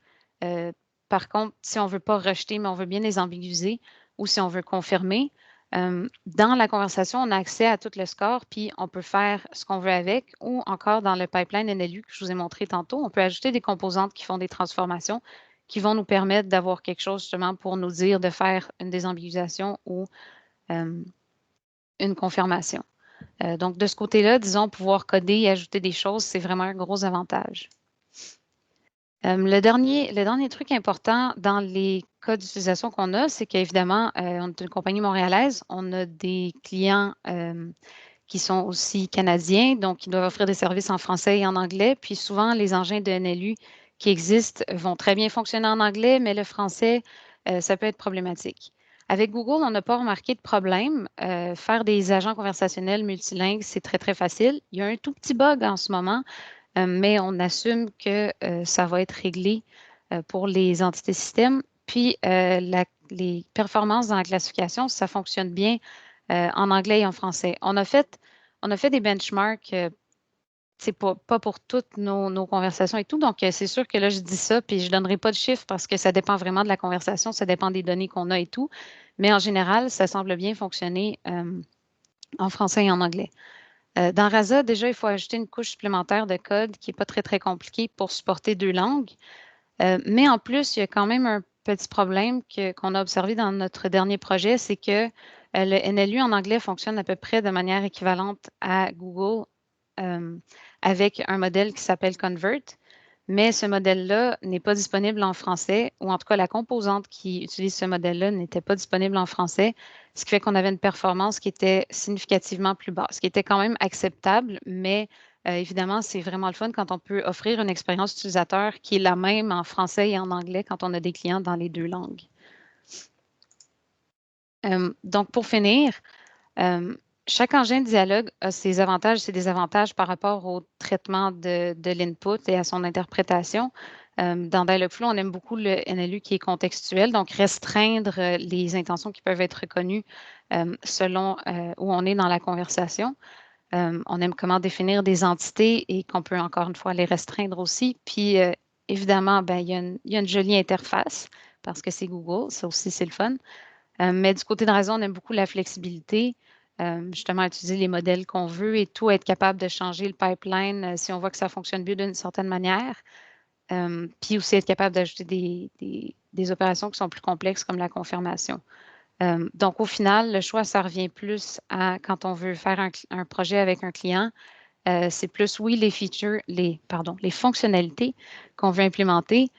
Par contre, si on ne veut pas rejeter, mais on veut bien les ambiguïser, ou si on veut confirmer, dans la conversation, on a accès à tout le score, puis on peut faire ce qu'on veut avec, ou encore dans le pipeline NLU que je vous ai montré tantôt, on peut ajouter des composantes qui font des transformations qui vont nous permettre d'avoir quelque chose justement pour nous dire de faire une désambiguïsation ou une confirmation. Donc, de ce côté-là, disons, pouvoir coder et ajouter des choses, c'est vraiment un gros avantage. Le dernier truc important dans les cas d'utilisation qu'on a, c'est qu'évidemment, on est une compagnie montréalaise, on a des clients qui sont aussi canadiens, donc ils doivent offrir des services en français et en anglais. Puis souvent, les engins de NLU qui existent vont très bien fonctionner en anglais, mais le français, ça peut être problématique. Avec Google, on n'a pas remarqué de problème. Faire des agents conversationnels multilingues, c'est très, très facile. Il y a un tout petit bug en ce moment, mais on assume que ça va être réglé pour les entités systèmes. Puis, les performances dans la classification, ça fonctionne bien en anglais et en français. On a fait des benchmarks, c'est pas pour toutes nos conversations et tout. Donc, c'est sûr que là, je dis ça, puis je ne donnerai pas de chiffres parce que ça dépend vraiment de la conversation, ça dépend des données qu'on a et tout. Mais en général, ça semble bien fonctionner en français et en anglais. Dans Rasa, déjà, il faut ajouter une couche supplémentaire de code qui n'est pas très, très compliquée pour supporter deux langues. Mais en plus, il y a quand même un petit problème qu'on a observé dans notre dernier projet, c'est que le NLU en anglais fonctionne à peu près de manière équivalente à Google avec un modèle qui s'appelle Convert. Mais ce modèle-là n'est pas disponible en français, ou en tout cas, la composante qui utilise ce modèle-là n'était pas disponible en français, ce qui fait qu'on avait une performance qui était significativement plus basse, qui était quand même acceptable, mais évidemment, c'est vraiment le fun quand on peut offrir une expérience utilisateur qui est la même en français et en anglais quand on a des clients dans les deux langues. Donc, pour finir, chaque engin de dialogue a ses avantages et ses désavantages par rapport au traitement de l'input et à son interprétation. Dans Dialogflow, on aime beaucoup le NLU qui est contextuel, donc restreindre les intentions qui peuvent être reconnues selon où on est dans la conversation. On aime comment définir des entités et qu'on peut encore une fois les restreindre aussi. Puis, évidemment, il y a une jolie interface parce que c'est Google, ça aussi, c'est le fun. Mais du côté de Rasa, on aime beaucoup la flexibilité, justement utiliser les modèles qu'on veut et tout, être capable de changer le pipeline si on voit que ça fonctionne mieux d'une certaine manière. Puis aussi être capable d'ajouter des opérations qui sont plus complexes comme la confirmation. Donc, au final, le choix, ça revient plus à quand on veut faire un projet avec un client, c'est plus, oui, les features, les fonctionnalités qu'on veut implémenter,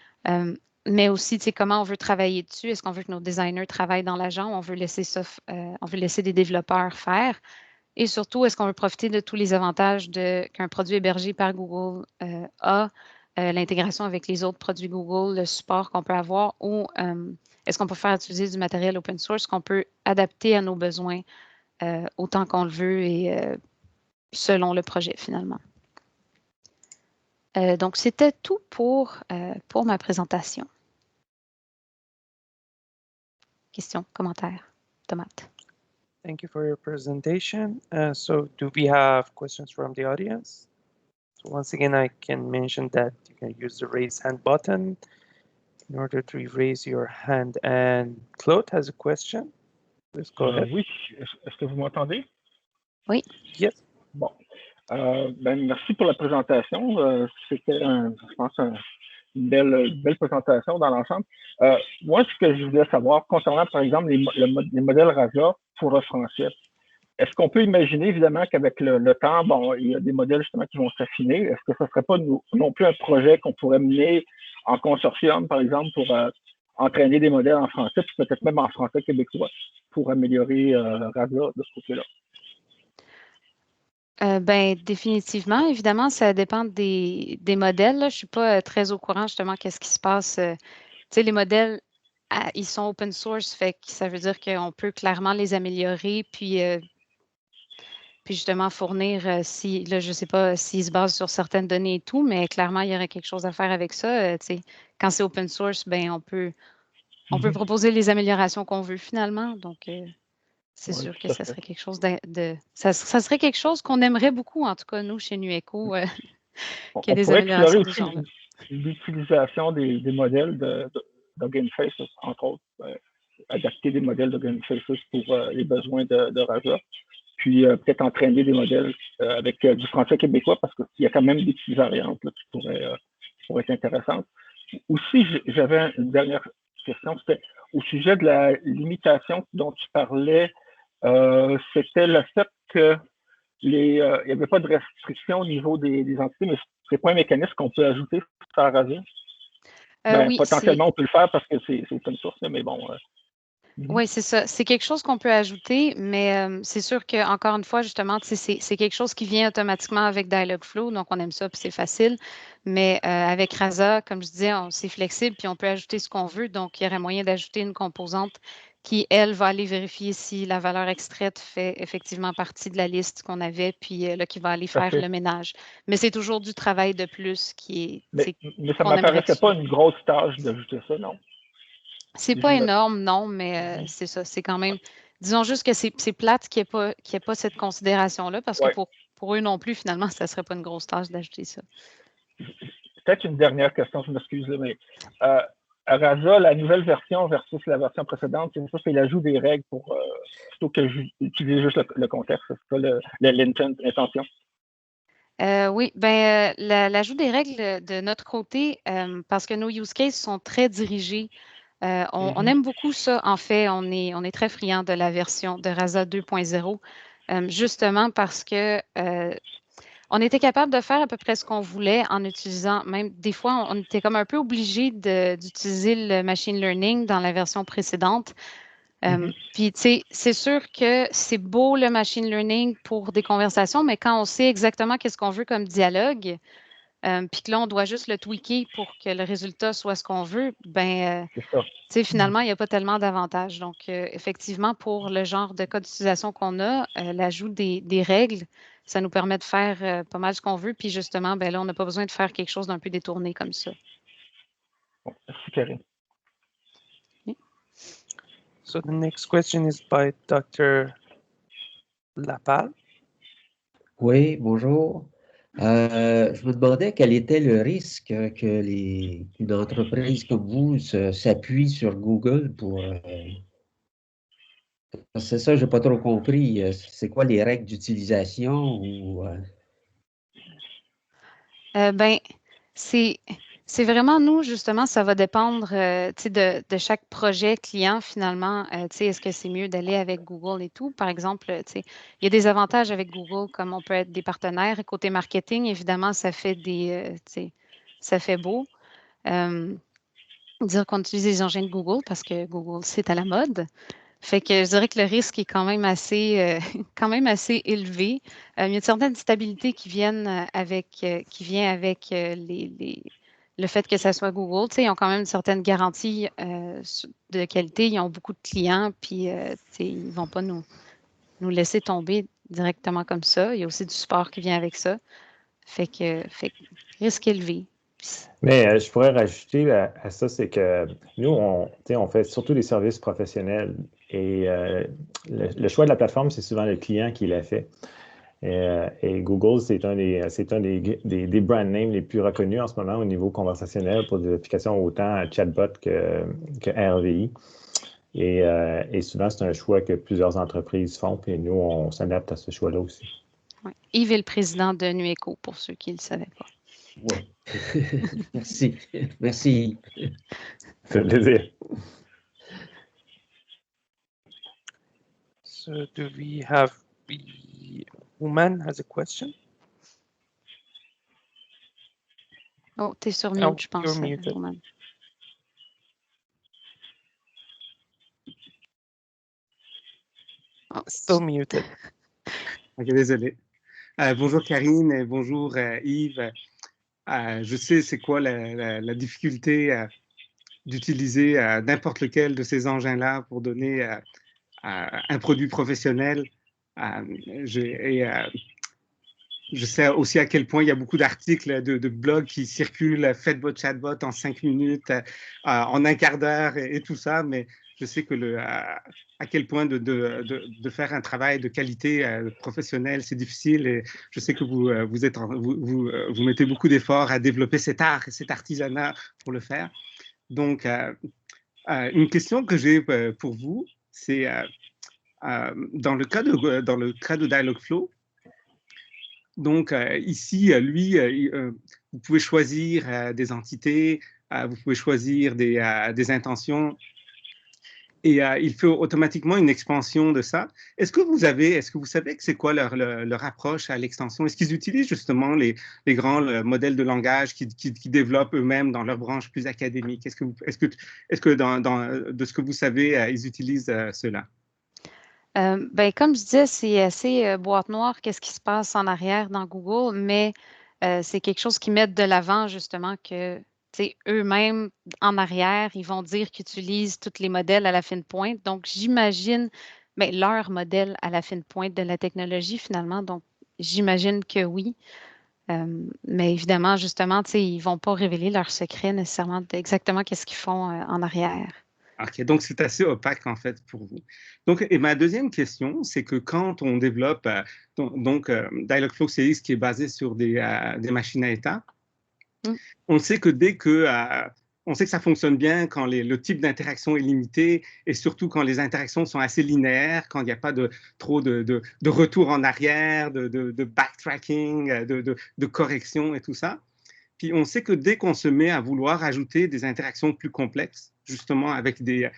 mais aussi, tu sais, comment on veut travailler dessus. Est-ce qu'on veut que nos designers travaillent dans l'agent ou on veut laisser des développeurs faire? Et surtout, est-ce qu'on veut profiter de tous les avantages qu'un produit hébergé par Google a, l'intégration avec les autres produits Google, le support qu'on peut avoir, ou est-ce qu'on peut faire utiliser du matériel open source qu'on peut adapter à nos besoins autant qu'on le veut et selon le projet finalement. Donc, c'était tout pour ma présentation. Questions, commentaires, tomates. Thank you for your presentation. So do we have questions from the audience? So once again, I can mention that you can use the raise hand button in order to raise your hand. And Claude has a question. Please go ahead. Oui, est-ce que vous m'entendez? Oui. Yes. Bon. Merci pour la présentation. C'était, je pense, une belle présentation dans l'ensemble. Moi, ce que je voulais savoir concernant, par exemple, les modèles Rasa pour le français, est-ce qu'on peut imaginer, évidemment, qu'avec le temps, bon, il y a des modèles justement qui vont s'affiner. Est-ce que ce ne serait pas non plus un projet qu'on pourrait mener en consortium, par exemple, pour entraîner des modèles en français, puis peut-être même en français québécois, pour améliorer Rasa de ce côté-là? Définitivement, évidemment, ça dépend des modèles. Là. Je ne suis pas très au courant justement qu'est-ce qui se passe. Tu sais, les modèles, ils sont open source, fait que ça veut dire qu'on peut clairement les améliorer. Puis, puis justement fournir, si, là, je ne sais pas s'il se base sur certaines données et tout, mais clairement, il y aurait quelque chose à faire avec ça. Quand c'est open source, ben, on peut proposer les améliorations qu'on veut finalement. Donc, c'est sûr que ça serait quelque chose ça serait quelque chose qu'on aimerait beaucoup, en tout cas, nous, chez NUECO, qu'il y ait des améliorations de ce genre-là. L'utilisation des modèles d'Hugging Faces, entre autres, adapter des modèles d'Hugging Faces pour les besoins de Rasa, puis peut-être entraîner des modèles avec du français québécois, parce qu'il y a quand même des petites variantes là, qui pourraient être intéressantes. Aussi, j'avais une dernière question, c'était au sujet de la limitation dont tu parlais, c'était le fait que il n'y avait pas de restriction au niveau des entités, mais c'est pas un mécanisme qu'on peut ajouter sur Rasa. Oui, potentiellement, on peut le faire parce que c'est open source, mais bon. Oui, c'est ça. C'est quelque chose qu'on peut ajouter, mais c'est sûr qu'encore une fois, justement, c'est quelque chose qui vient automatiquement avec Dialogflow, donc on aime ça, puis c'est facile. Mais avec Rasa, comme je disais, c'est flexible, puis on peut ajouter ce qu'on veut. Donc, il y aurait moyen d'ajouter une composante qui, elle, va aller vérifier si la valeur extraite fait effectivement partie de la liste qu'on avait, puis là, qui va aller faire le ménage. Mais c'est toujours du travail de plus qui est. Mais ça ne m'apparaissait pas une grosse tâche d'ajouter ça, non? C'est pas énorme, non, mais c'est ça. C'est quand même. Disons juste que c'est plate qu'il n'y ait pas cette considération-là, parce que pour eux non plus, finalement, ça ne serait pas une grosse tâche d'ajouter ça. Peut-être une dernière question, je m'excuse, mais Rasa, la nouvelle version versus la version précédente, c'est l'ajout des règles pour plutôt que d'utiliser juste le contexte, c'est ça l'intention. Oui, ben l'ajout des règles de notre côté, parce que nos use cases sont très dirigés. On aime beaucoup ça, en fait. On est très friand de la version de Rasa 2.0, justement parce que on était capable de faire à peu près ce qu'on voulait en utilisant, même des fois, on était comme un peu obligé d'utiliser le machine learning dans la version précédente. Puis, tu sais, c'est sûr que c'est beau le machine learning pour des conversations, mais quand on sait exactement qu'est-ce qu'on veut comme dialogue, puis que là, on doit juste le tweaker pour que le résultat soit ce qu'on veut, ben, tu sais, finalement, il n'y a pas tellement d'avantages. Donc, effectivement, pour le genre de code d'utilisation qu'on a, l'ajout des règles, ça nous permet de faire pas mal ce qu'on veut. Puis justement, ben là, on n'a pas besoin de faire quelque chose d'un peu détourné comme ça. Merci, Karine. Oui. So the next question is by Dr. Lapal. Oui, bonjour. Je me demandais quel était le risque que une entreprise comme vous s'appuie sur Google pour... c'est ça, je n'ai pas trop compris. C'est quoi les règles d'utilisation ou... Ben, c'est vraiment nous, justement, ça va dépendre de chaque projet client finalement. Est-ce que c'est mieux d'aller avec Google et tout? Par exemple, il y a des avantages avec Google, comme on peut être des partenaires. Et côté marketing, évidemment, ça fait ça fait beau. Dire qu'on utilise les engins de Google parce que Google, c'est à la mode. Fait que je dirais que le risque est quand même assez, quand même assez élevé. Il y a une certaine stabilité qui vient avec le fait que ça soit Google. Tu sais, ils ont quand même une certaine garantie de qualité. Ils ont beaucoup de clients, puis ils ne vont pas nous laisser tomber directement comme ça. Il y a aussi du support qui vient avec ça. Fait que risque élevé. Mais je pourrais rajouter à ça, c'est que nous, on fait surtout des services professionnels et le choix de la plateforme, c'est souvent le client qui l'a fait. Et Google, c'est un des brand names les plus reconnus en ce moment au niveau conversationnel pour des applications autant chatbot que RVI. Et souvent, c'est un choix que plusieurs entreprises font, puis nous, on s'adapte à ce choix-là aussi. Ouais. Yves est le président de NUECO, pour ceux qui ne le savaient pas. Ouais. Merci. Merci. C'est un plaisir. So do we have the woman has a question? Oh, tu es sur mute, je pense. You're muted. Woman. Oh, still muted. Ok, désolé. Bonjour Karine et bonjour Yves. Je sais c'est quoi la difficulté d'utiliser n'importe lequel de ces engins-là pour donner un produit professionnel. Je sais aussi à quel point il y a beaucoup d'articles de blogs qui circulent, faites votre chatbot en 5 minutes, en un quart d'heure et tout ça, mais je sais que à quel point de faire un travail de qualité professionnelle, c'est difficile, et je sais que vous mettez beaucoup d'efforts à développer cet art et cet artisanat pour le faire. Donc, une question que j'ai pour vous, c'est dans le cas de Dialogflow. Donc ici, vous pouvez choisir des entités, vous pouvez choisir des intentions, et il fait automatiquement une expansion de ça. Est-ce que vous savez que c'est quoi leur approche à l'extension? Est-ce qu'ils utilisent justement les grands modèles de langage qui développent eux-mêmes dans leur branche plus académique? Est-ce que de ce que vous savez, ils utilisent cela? Ben, comme je disais, c'est assez boîte noire, qu'est-ce qui se passe en arrière dans Google, mais c'est quelque chose qu'ils mettent de l'avant, justement, que eux-mêmes, en arrière, ils vont dire qu'ils utilisent tous les modèles à la fine pointe. Donc, j'imagine leur modèle à la fine pointe de la technologie, finalement. Donc, j'imagine que oui. Mais évidemment, justement, ils ne vont pas révéler leurs secrets nécessairement exactement qu'est-ce qu'ils font en arrière. OK, donc c'est assez opaque en fait pour vous. Donc, et ma deuxième question, c'est que quand on développe Dialogflow CX qui est basé sur des machines à état, on sait que on sait que ça fonctionne bien quand le type d'interaction est limité, et surtout quand les interactions sont assez linéaires, quand il n'y a pas trop de retour en arrière, de backtracking, de correction et tout ça. Puis on sait que dès qu'on se met à vouloir ajouter des interactions plus complexes, justement avec des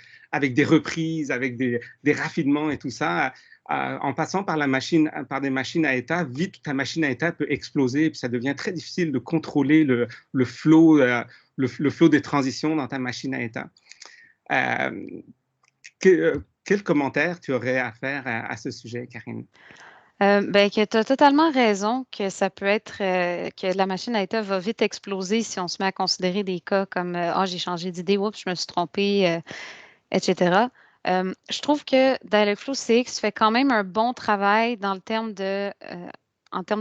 reprises, avec des raffinements et tout ça, en passant par des machines à état, vite ta machine à état peut exploser, et puis ça devient très difficile de contrôler le flow des transitions dans ta machine à état. Quel commentaire tu aurais à faire à ce sujet, Karine? Que tu as totalement raison que ça peut être que la machine à état va vite exploser si on se met à considérer des cas comme j'ai changé d'idée, oups, je me suis trompée, etc. Je trouve que Dialogflow CX fait quand même un bon travail en termes de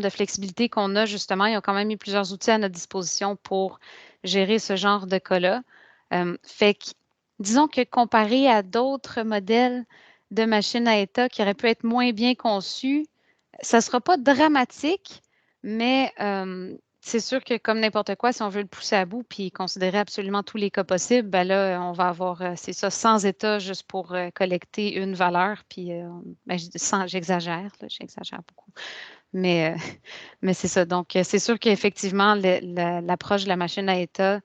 flexibilité qu'on a, justement. Ils ont quand même mis plusieurs outils à notre disposition pour gérer ce genre de cas-là. Fait que, disons que comparé à d'autres modèles de machines à état qui auraient pu être moins bien conçus, ça ne sera pas dramatique, mais c'est sûr que comme n'importe quoi, si on veut le pousser à bout puis considérer absolument tous les cas possibles, ben là, on va avoir, c'est ça, 100 états juste pour collecter une valeur. Puis, j'exagère beaucoup. Mais c'est ça. Donc, c'est sûr qu'effectivement, l'approche de la machine à état,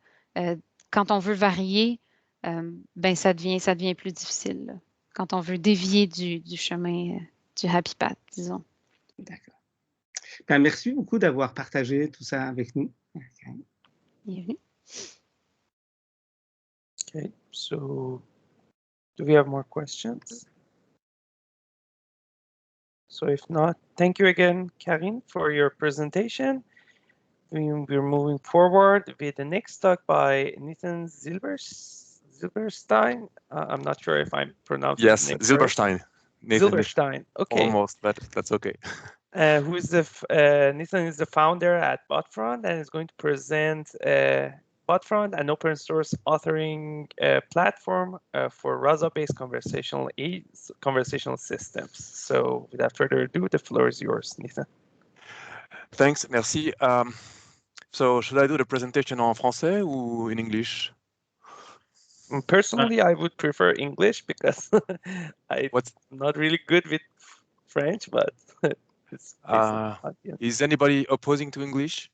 quand on veut varier, ça devient plus difficile, là, quand on veut dévier du chemin du happy path, disons. D'accord. Ben, merci beaucoup d'avoir partagé tout ça avec nous. Bienvenue. Okay, so do we have more questions? So if not, thank you again, Karine, for your presentation. We're moving forward with the next talk by Nathan Zilberstein. I'm not sure if I'm pronouncing yes, the name Zilberstein. Nathan Zilberstein. Okay. Almost, but that's okay. Nathan is the founder at Botfront and is going to present Botfront, an open source authoring platform for Rasa-based conversational systems. So without further ado, the floor is yours, Nathan. Thanks, merci. So should I do the presentation en français ou in English? Personally, I would prefer English because I'm not really good with French, but is anybody opposing to English?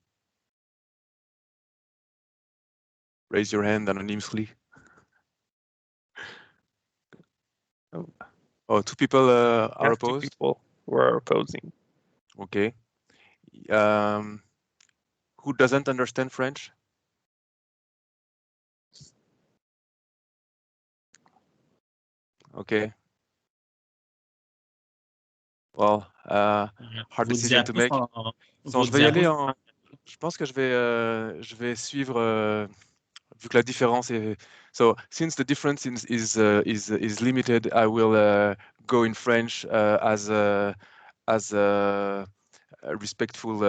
Raise your hand anonymously. Oh, two people are opposed? 2 people who are opposing. Okay. Who doesn't understand French? Okay. Well, hard decision to make. So, je vais y aller je pense que je vais suivre vu que la différence est. So since the difference is limited, I will go in French as as a respectful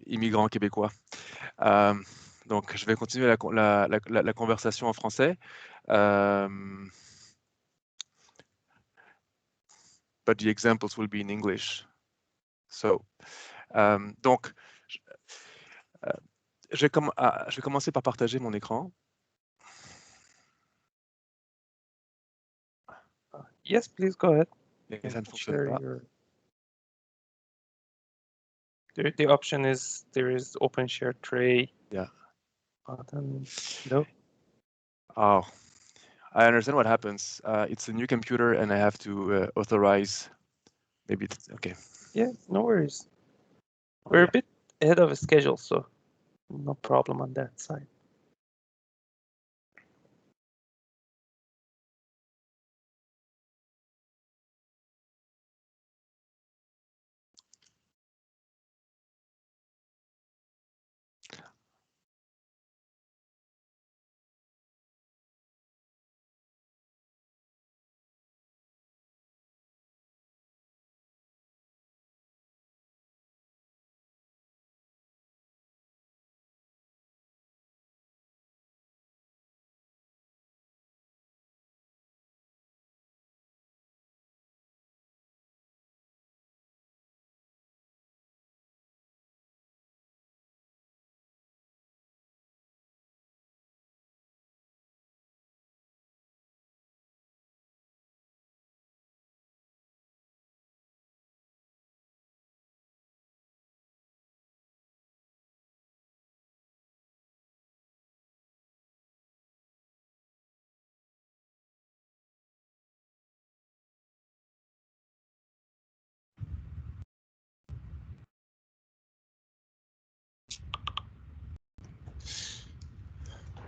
immigrant québécois. Donc, je vais continuer la conversation en français. But the examples will be in English. So, donc, je vais commencer par partager mon écran. Yes, please go ahead. Et ça ne fonctionne pas. The option is there is open share tray. Yeah. Button. No. Oh, I understand what happens. It's a new computer and I have to authorize. Maybe it's okay. Yeah, no worries. We're a bit ahead of schedule, so no problem on that side.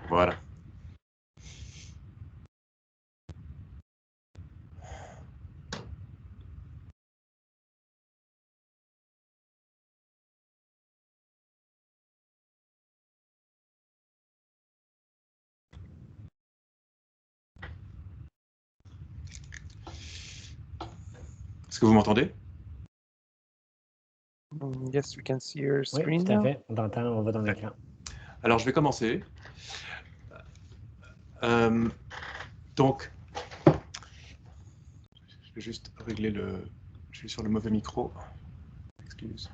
Voilà. Est-ce que vous m'entendez? Yes, we can see your screen. Oui, tout à now. fait. On voit ton écran. Alors, je vais commencer. Donc, je vais juste régler le... Je suis sur le mauvais micro. Excuse.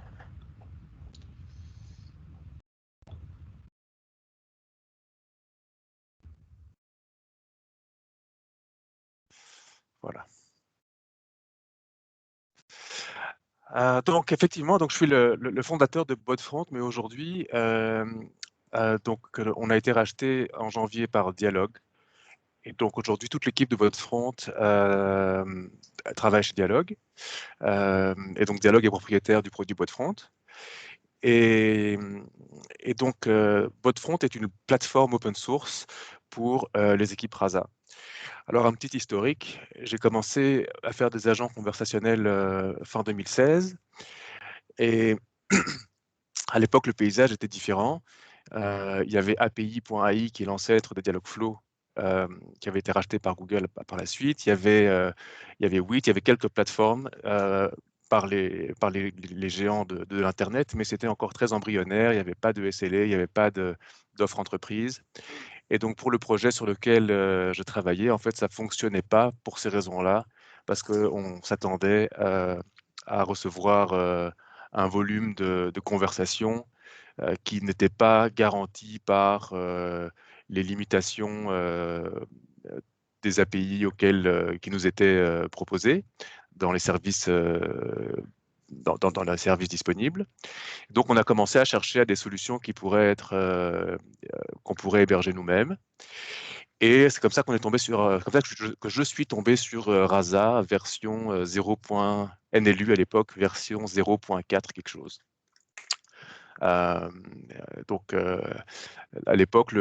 Voilà. Donc, effectivement, donc, je suis le fondateur de Botfront, mais aujourd'hui, on a été racheté en janvier par Dialogue. Et donc, aujourd'hui, toute l'équipe de Botfront travaille chez Dialogue. Et donc, Dialogue est propriétaire du produit Botfront. Et donc, Botfront est une plateforme open source pour les équipes Rasa. Alors, un petit historique, j'ai commencé à faire des agents conversationnels fin 2016. Et à l'époque, le paysage était différent. Il y avait API.ai qui est l'ancêtre de Dialogflow, qui avait été racheté par Google par la suite. Il y avait WIT, il y avait quelques plateformes par les géants de l'Internet, mais c'était encore très embryonnaire. Il n'y avait pas de SLA, il n'y avait pas d'offre entreprise. Et donc, pour le projet sur lequel je travaillais, en fait, ça ne fonctionnait pas pour ces raisons-là, parce qu'on s'attendait à recevoir un volume de conversations qui n'était pas garanti par les limitations des API qui nous étaient proposées dans les services dans les services disponibles. Donc, on a commencé à chercher à des solutions qui pourraient être qu'on pourrait héberger nous-mêmes. Et c'est comme ça qu'on est tombé sur, comme ça que je suis tombé sur Rasa version 0.NLU à l'époque, version 0.4 quelque chose. Donc, à l'époque,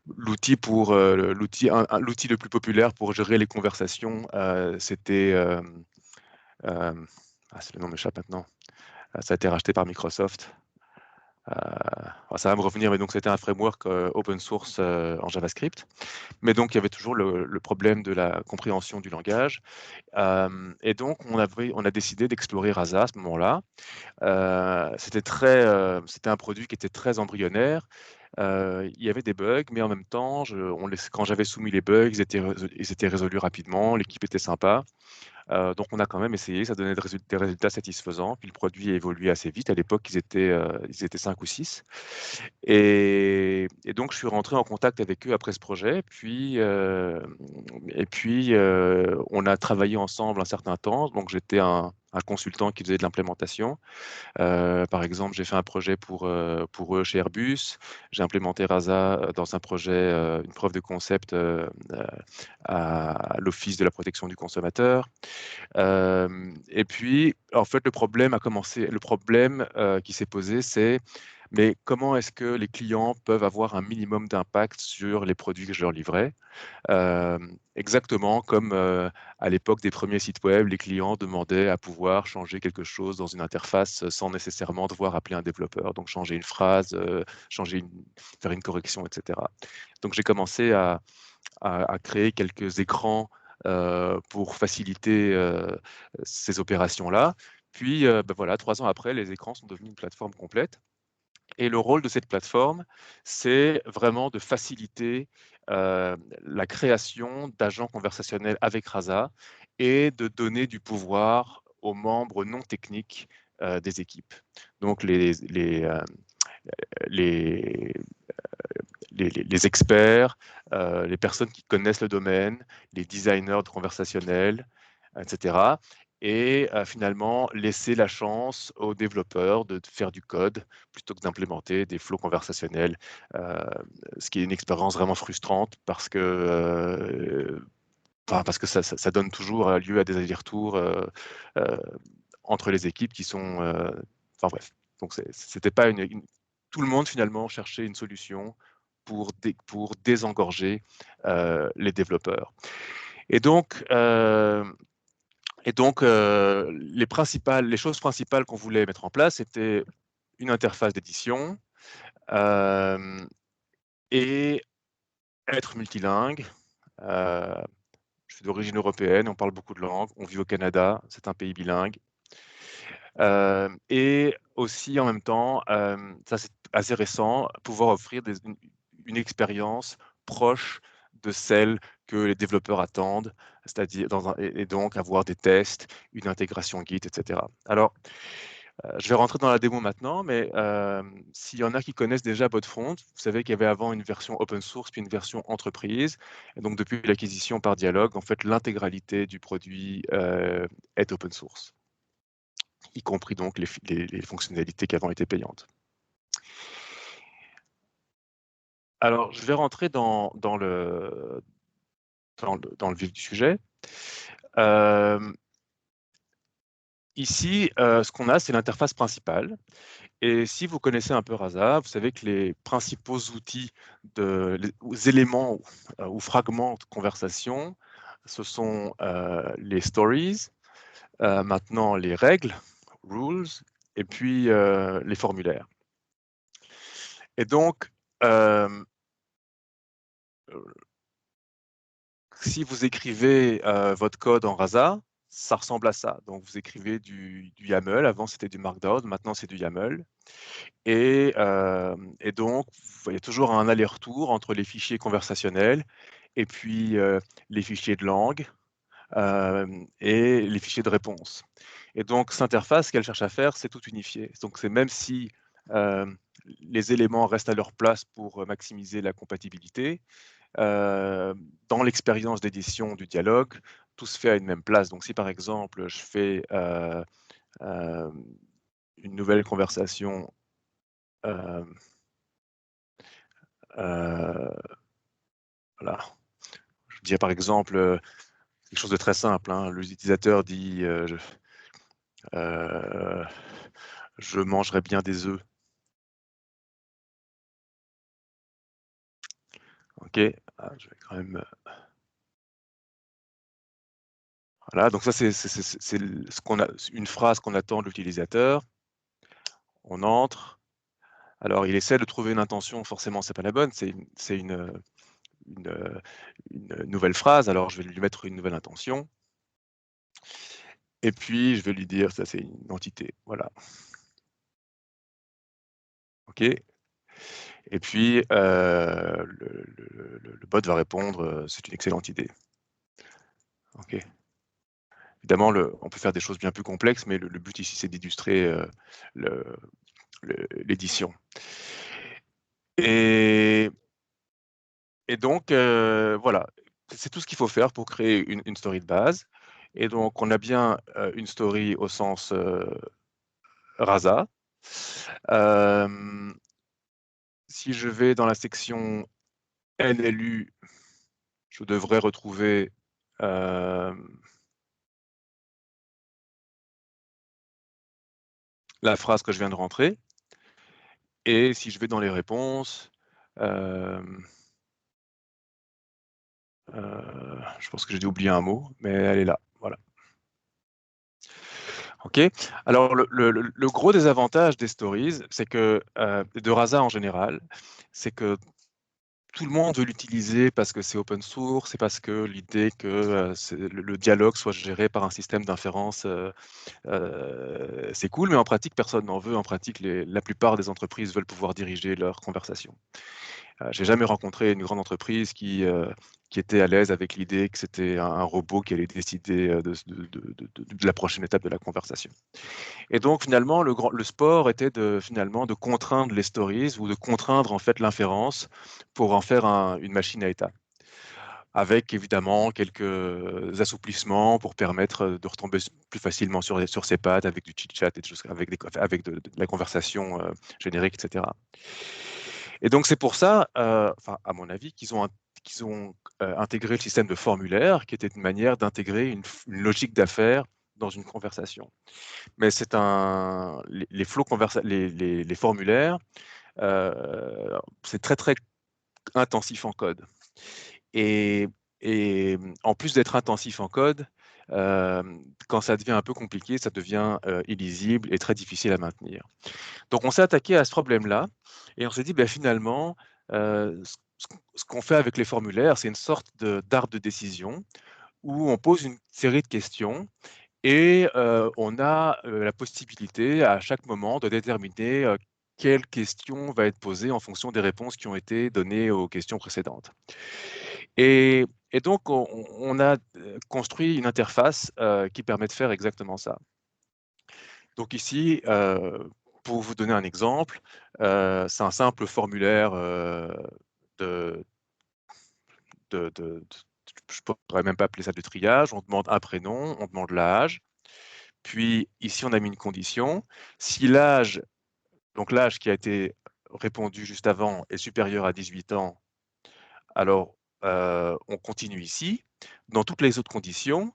l'outil le plus populaire pour gérer les conversations, c'était le nom m'échappe maintenant. Ça a été racheté par Microsoft. Ça va me revenir, mais donc c'était un framework open source en JavaScript. Mais donc il y avait toujours le problème de la compréhension du langage. Et donc on a décidé d'explorer Rasa à ce moment-là. C'était un produit qui était très embryonnaire. Il y avait des bugs, mais en même temps, quand j'avais soumis les bugs, ils étaient résolus rapidement, l'équipe était sympa. Donc on a quand même essayé, ça donnait des résultats satisfaisants. Puis le produit a évolué assez vite. À l'époque, ils étaient 5 ou 6. Et donc je suis rentré en contact avec eux après ce projet. Puis on a travaillé ensemble un certain temps. Donc j'étais un consultant qui faisait de l'implémentation. Par exemple, j'ai fait un projet pour eux chez Airbus. J'ai implémenté Rasa dans un projet, une preuve de concept à l'Office de la protection du consommateur. Et puis, en fait, le problème qui s'est posé, c'est mais comment est-ce que les clients peuvent avoir un minimum d'impact sur les produits que je leur livrais? Exactement comme à l'époque des premiers sites web, les clients demandaient à pouvoir changer quelque chose dans une interface sans nécessairement devoir appeler un développeur. Donc changer une phrase, faire une correction, etc. Donc j'ai commencé à créer quelques écrans pour faciliter ces opérations-là. Puis voilà, 3 ans après, les écrans sont devenus une plateforme complète. Et le rôle de cette plateforme, c'est vraiment de faciliter la création d'agents conversationnels avec Rasa et de donner du pouvoir aux membres non techniques des équipes. Donc les experts, les personnes qui connaissent le domaine, les designers conversationnels, etc. Et finalement, laisser la chance aux développeurs de faire du code plutôt que d'implémenter des flows conversationnels, ce qui est une expérience vraiment frustrante parce que ça donne toujours lieu à des allers-retours entre les équipes qui sont... Enfin bref, donc c'était pas tout le monde finalement cherchait une solution pour désengorger les développeurs. Et donc les choses principales qu'on voulait mettre en place, c'était une interface d'édition et être multilingue. Je suis d'origine européenne, on parle beaucoup de langues, on vit au Canada, c'est un pays bilingue. Et aussi en même temps, ça c'est assez récent, pouvoir offrir une expérience proche de celle que les développeurs attendent, c'est-à-dire et donc avoir des tests, une intégration Git, etc. Alors, je vais rentrer dans la démo maintenant, mais s'il y en a qui connaissent déjà BotFront, vous savez qu'il y avait avant une version open source puis une version entreprise. Et donc depuis l'acquisition par Dialog, en fait, l'intégralité du produit est open source, y compris donc les fonctionnalités qui avant étaient payantes. Alors, je vais rentrer dans le vif du sujet. Ici, ce qu'on a, c'est l'interface principale. Et si vous connaissez un peu Rasa, vous savez que les principaux outils, les éléments ou fragments de conversation, ce sont les stories, maintenant les règles, rules, et puis les formulaires. Et donc, si vous écrivez votre code en Rasa, ça ressemble à ça. Donc, vous écrivez du YAML. Avant, c'était du Markdown. Maintenant, c'est du YAML. Et donc, il y a toujours un aller-retour entre les fichiers conversationnels et puis les fichiers de langue et les fichiers de réponse. Et donc, cette interface, ce qu'elle cherche à faire, c'est tout unifier. Donc, c'est même si les éléments restent à leur place pour maximiser la compatibilité, dans l'expérience d'édition du dialogue, tout se fait à une même place. Donc, si par exemple, je fais une nouvelle conversation voilà. Je dirais par exemple quelque chose de très simple. Hein. L'utilisateur dit je mangerai bien des œufs. Ok, je vais quand même. Voilà, donc ça c'est ce qu'on a, une phrase qu'on attend de l'utilisateur. On entre. Alors, il essaie de trouver une intention, forcément, c'est pas la bonne, c'est une nouvelle phrase, alors je vais lui mettre une nouvelle intention. Et puis, je vais lui dire, ça c'est une entité, voilà. OK. Et puis, le bot va répondre, c'est une excellente idée. OK. Évidemment, on peut faire des choses bien plus complexes, mais le but ici, c'est d'illustrer l'édition. Et donc, voilà, c'est tout ce qu'il faut faire pour créer une story de base. Et donc, on a bien une story au sens Rasa. Si je vais dans la section NLU, je devrais retrouver la phrase que je viens de rentrer. Et si je vais dans les réponses, je pense que j'ai dû oublier un mot, mais elle est là, voilà. OK. Alors, le gros désavantage des stories, c'est que, de Rasa en général, c'est que tout le monde veut l'utiliser parce que c'est open source, c'est parce que l'idée que le dialogue soit géré par un système d'inférence, c'est cool, mais en pratique, personne n'en veut. En pratique, la plupart des entreprises veulent pouvoir diriger leurs conversations. J'ai jamais rencontré une grande entreprise qui était à l'aise avec l'idée que c'était un robot qui allait décider de la prochaine étape de la conversation. Et donc finalement, le sport était finalement de contraindre les stories ou de contraindre en fait l'inférence pour en faire une machine à état. Avec évidemment quelques assouplissements pour permettre de retomber plus facilement sur ses pattes avec du chit-chat et des choses, avec de la conversation générique, etc. Et donc c'est pour ça, enfin à mon avis, qu'ils ont intégré le système de formulaire, qui était une manière d'intégrer une logique d'affaires dans une conversation. Mais c'est les formulaires, c'est très très intensif en code. Et en plus d'être intensif en code, quand ça devient un peu compliqué, ça devient illisible et très difficile à maintenir. Donc on s'est attaqué à ce problème-là et on s'est dit, ben, finalement, ce qu'on fait avec les formulaires, c'est une sorte d'arbre de décision où on pose une série de questions et on a la possibilité à chaque moment de déterminer quelle question va être posée en fonction des réponses qui ont été données aux questions précédentes. Et donc on a construit une interface qui permet de faire exactement ça. Donc ici, pour vous donner un exemple, c'est un simple formulaire je ne pourrais même pas appeler ça de triage. On demande un prénom, on demande l'âge. Puis ici, on a mis une condition. Si l'âge, donc l'âge qui a été répondu juste avant est supérieur à 18 ans, alors on continue ici. Dans toutes les autres conditions,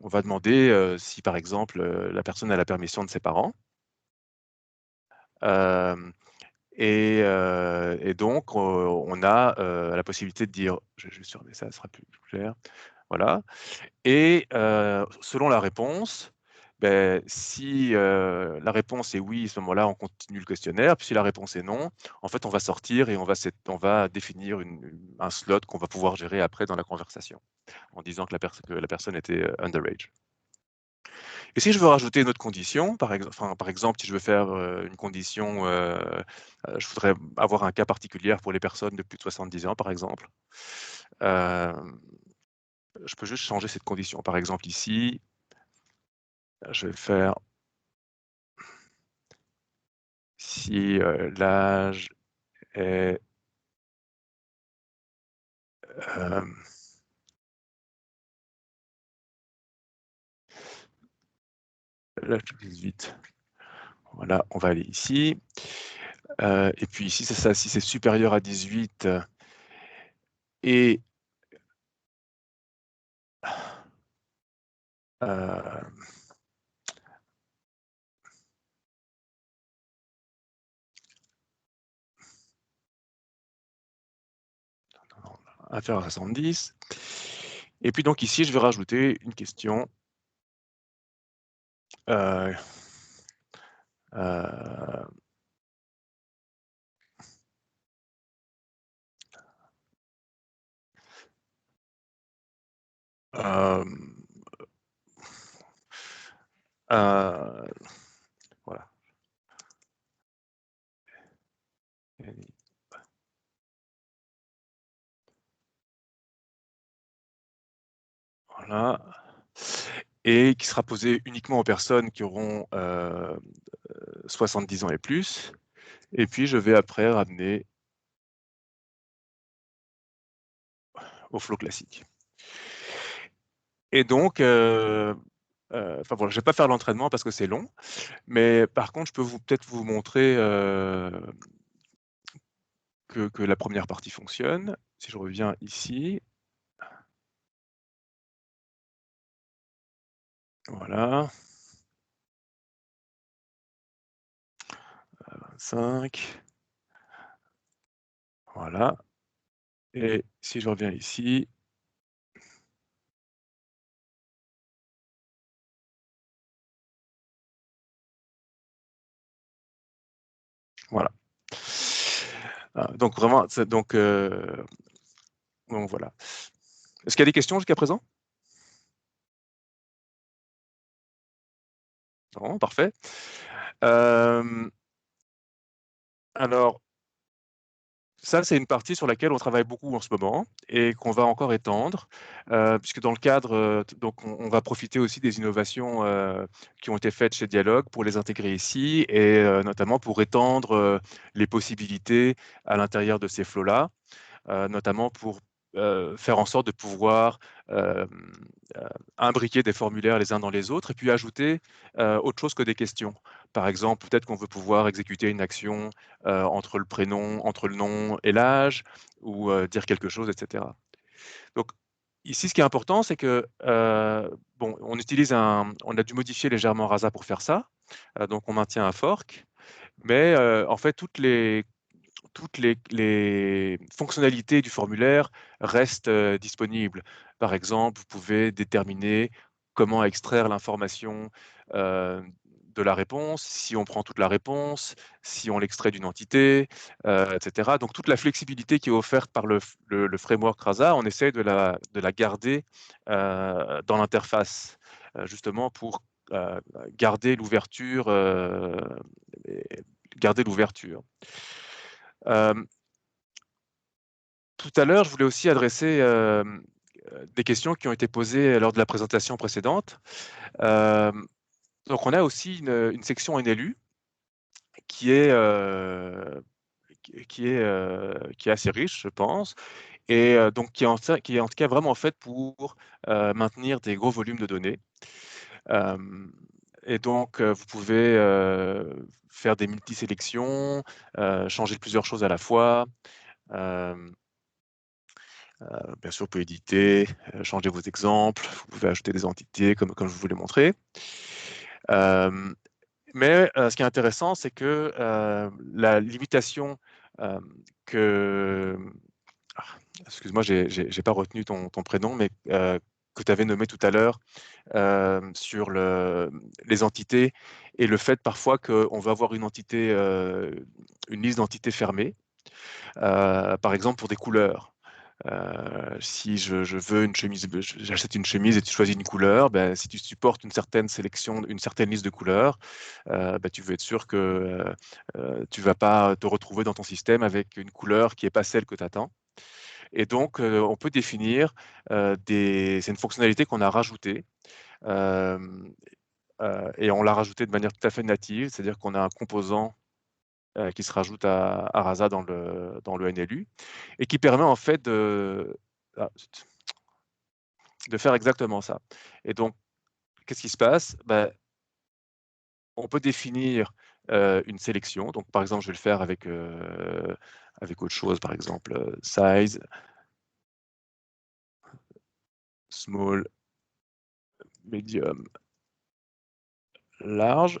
on va demander si par exemple la personne a la permission de ses parents. Et donc, on a la possibilité de dire, je vais juste fermer ça sera plus clair. Voilà. Et selon la réponse, ben, si la réponse est oui, à ce moment-là, on continue le questionnaire. Puis si la réponse est non, en fait, on va sortir et on va définir un slot qu'on va pouvoir gérer après dans la conversation, en disant que la personne était underage. Et si je veux rajouter une autre condition, par exemple, si je veux faire une condition, je voudrais avoir un cas particulier pour les personnes de plus de 70 ans, par exemple. Je peux juste changer cette condition. Par exemple, ici, je vais faire si l'âge est l'âge de 18. Voilà, on va aller ici. Et puis ici, c'est ça, si c'est supérieur à 18 et inférieur à 70. Et puis donc ici, je vais rajouter une question. Voilà. Voilà. Et qui sera posé uniquement aux personnes qui auront 70 ans et plus. Et puis, je vais après ramener au flow classique. Et donc, voilà, je ne vais pas faire l'entraînement parce que c'est long, mais par contre, je peux peut-être vous montrer que la première partie fonctionne. Si je reviens ici. Voilà. 25. Voilà. Et si je reviens ici. Voilà. Donc vraiment, donc voilà. Est-ce qu'il y a des questions jusqu'à présent? Non, parfait. Alors, ça, c'est une partie sur laquelle on travaille beaucoup en ce moment et qu'on va encore étendre, puisque dans le cadre, donc on va profiter aussi des innovations qui ont été faites chez Dialogue pour les intégrer ici et notamment pour étendre les possibilités à l'intérieur de ces flows-là, notamment pour faire en sorte de pouvoir imbriquer des formulaires les uns dans les autres et puis ajouter autre chose que des questions. Par exemple, peut-être qu'on veut pouvoir exécuter une action entre le nom et l'âge, ou dire quelque chose, etc. Donc, ici, ce qui est important, c'est que bon, on a dû modifier légèrement Rasa pour faire ça. Donc, on maintient un fork, mais en fait, toutes les fonctionnalités du formulaire restent disponibles. Par exemple, vous pouvez déterminer comment extraire l'information de la réponse, si on prend toute la réponse, si on l'extrait d'une entité, etc. Donc toute la flexibilité qui est offerte par le framework Rasa, on essaie de la garder dans l'interface, justement pour garder l'ouverture. Tout à l'heure, je voulais aussi adresser des questions qui ont été posées lors de la présentation précédente. Donc, on a aussi une section NLU qui est assez riche, je pense, et donc qui est en tout cas vraiment faite pour maintenir des gros volumes de données. Et donc, vous pouvez faire des multisélections, changer plusieurs choses à la fois. Bien sûr, vous pouvez éditer, changer vos exemples, vous pouvez ajouter des entités comme je vous l'ai montré. Mais ce qui est intéressant, c'est que la limitation que... excuse-moi, j'ai pas retenu ton prénom, mais que tu avais nommé tout à l'heure sur les entités et le fait parfois qu'on va avoir une liste d'entités fermée, par exemple pour des couleurs. Si je veux une chemise, j'achète une chemise et tu choisis une couleur, ben, si tu supportes une certaine sélection, une certaine liste de couleurs, ben, tu veux être sûr que tu ne vas pas te retrouver dans ton système avec une couleur qui n'est pas celle que tu attends. Et donc, on peut définir c'est une fonctionnalité qu'on a rajoutée. Et on l'a rajoutée de manière tout à fait native, c'est-à-dire qu'on a un composant qui se rajoute à Rasa dans le NLU et qui permet en fait de faire exactement ça. Et donc, qu'est-ce qui se passe? Ben, on peut définir une sélection. Donc, par exemple, je vais le faire avec autre chose, par exemple, size, small, medium, large.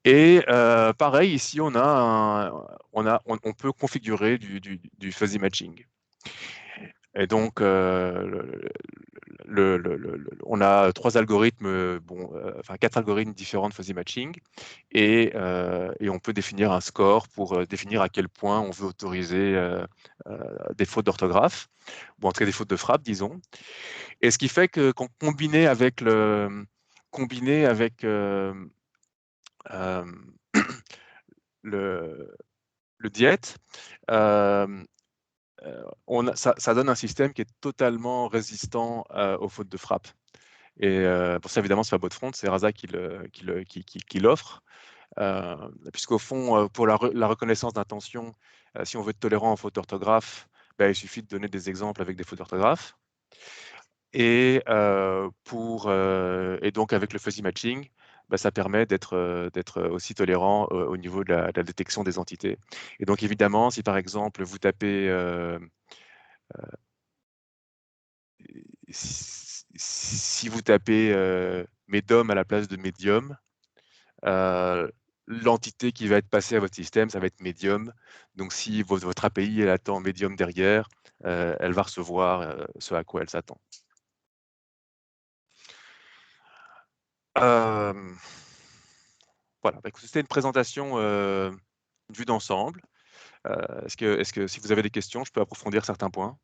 Et pareil, ici, on peut configurer du fuzzy matching. Et donc, on a 3 algorithmes, enfin 4 algorithmes différents de fuzzy matching, et on peut définir un score pour définir à quel point on veut autoriser des fautes d'orthographe, ou en tout cas des fautes de frappe, disons. Et ce qui fait que quand combiné avec le diète, ça donne un système qui est totalement résistant aux fautes de frappe. Et pour ça, évidemment, c'est pas Botfront, c'est Rasa qui l'offre. Puisqu'au fond, pour la reconnaissance d'intention, si on veut être tolérant aux fautes d'orthographe, il suffit de donner des exemples avec des fautes d'orthographe. Et donc avec le fuzzy matching, ça permet d'être aussi tolérant au niveau de la détection des entités. Et donc évidemment, si par exemple vous tapez si vous tapez medium à la place de medium, l'entité qui va être passée à votre système, ça va être medium. Donc si votre API elle attend medium derrière, elle va recevoir ce à quoi elle s'attend. Voilà, c'était une présentation, une vue d'ensemble. Est-ce que si vous avez des questions, je peux approfondir certains points?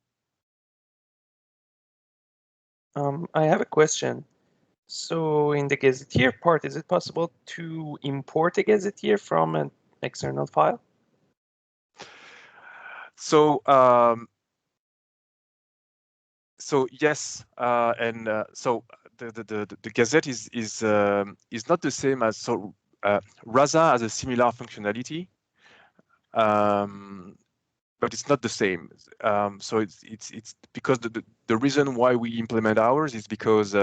I have a question. So in the gazetteer part, is it possible to import a gazetteer from an external file? So yes, so the Gazette is not the same as Rasa has a similar functionality, but it's not the same. So it's because the reason why we implement ours is because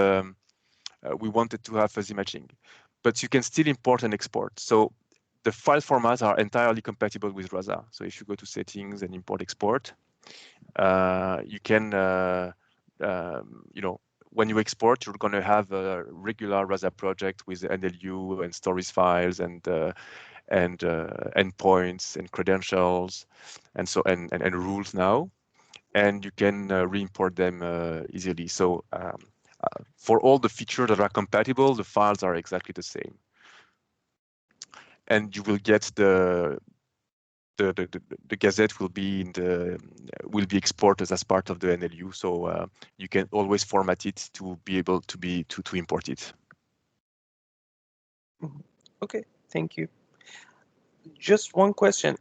we wanted to have fuzzy matching, but you can still import and export. So the file formats are entirely compatible with Rasa. So if you go to settings and import export, you can when you export, you're going to have a regular Rasa project with NLU and stories files and endpoints and credentials and rules now, and you can re-import them easily. So for all the features that are compatible, the files are exactly the same, and you will get the Gazette will be exported as part of the NLU, so you can always format it to be able to import it. Okay, thank you. Just one question.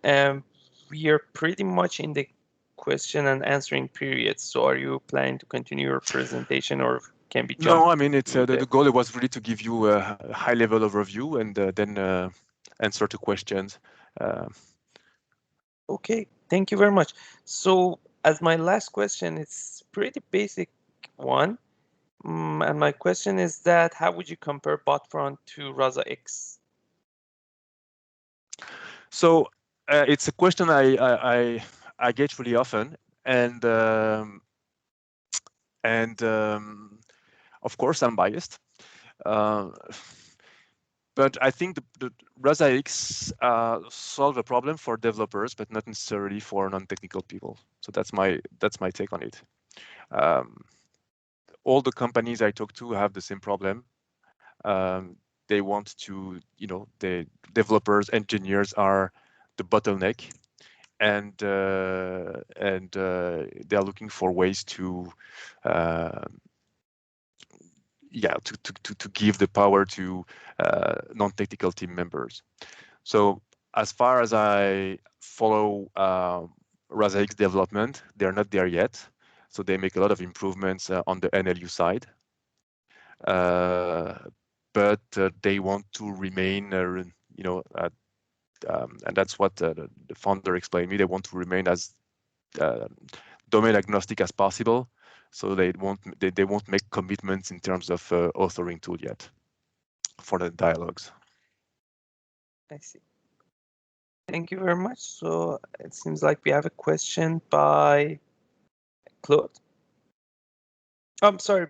We are pretty much in the question and answering period. So are you planning to continue your presentation, or can be jumped? No, I mean it's the goal was really to give you a high-level overview and then answer to questions. Okay, thank you very much. So as my last question, it's pretty basic one. And my question is that how would you compare Botfront to Rasa X? So it's a question I get really often, and of course I'm biased. But I think the Rasa X solve a problem for developers, but not necessarily for non-technical people. So that's my take on it. All the companies I talk to have the same problem. They want to, the developers, engineers are the bottleneck, and they are looking for ways to give the power to non-technical team members. So as far as I follow Rasa X development, they're not there yet. So they make a lot of improvements on the NLU side. But they want to remain, and that's what the founder explained me. They want to remain as domain agnostic as possible. So they won't make commitments in terms of authoring tool yet for the dialogues. I see. Thank you very much. So it seems like we have a question by Claude. I'm sorry.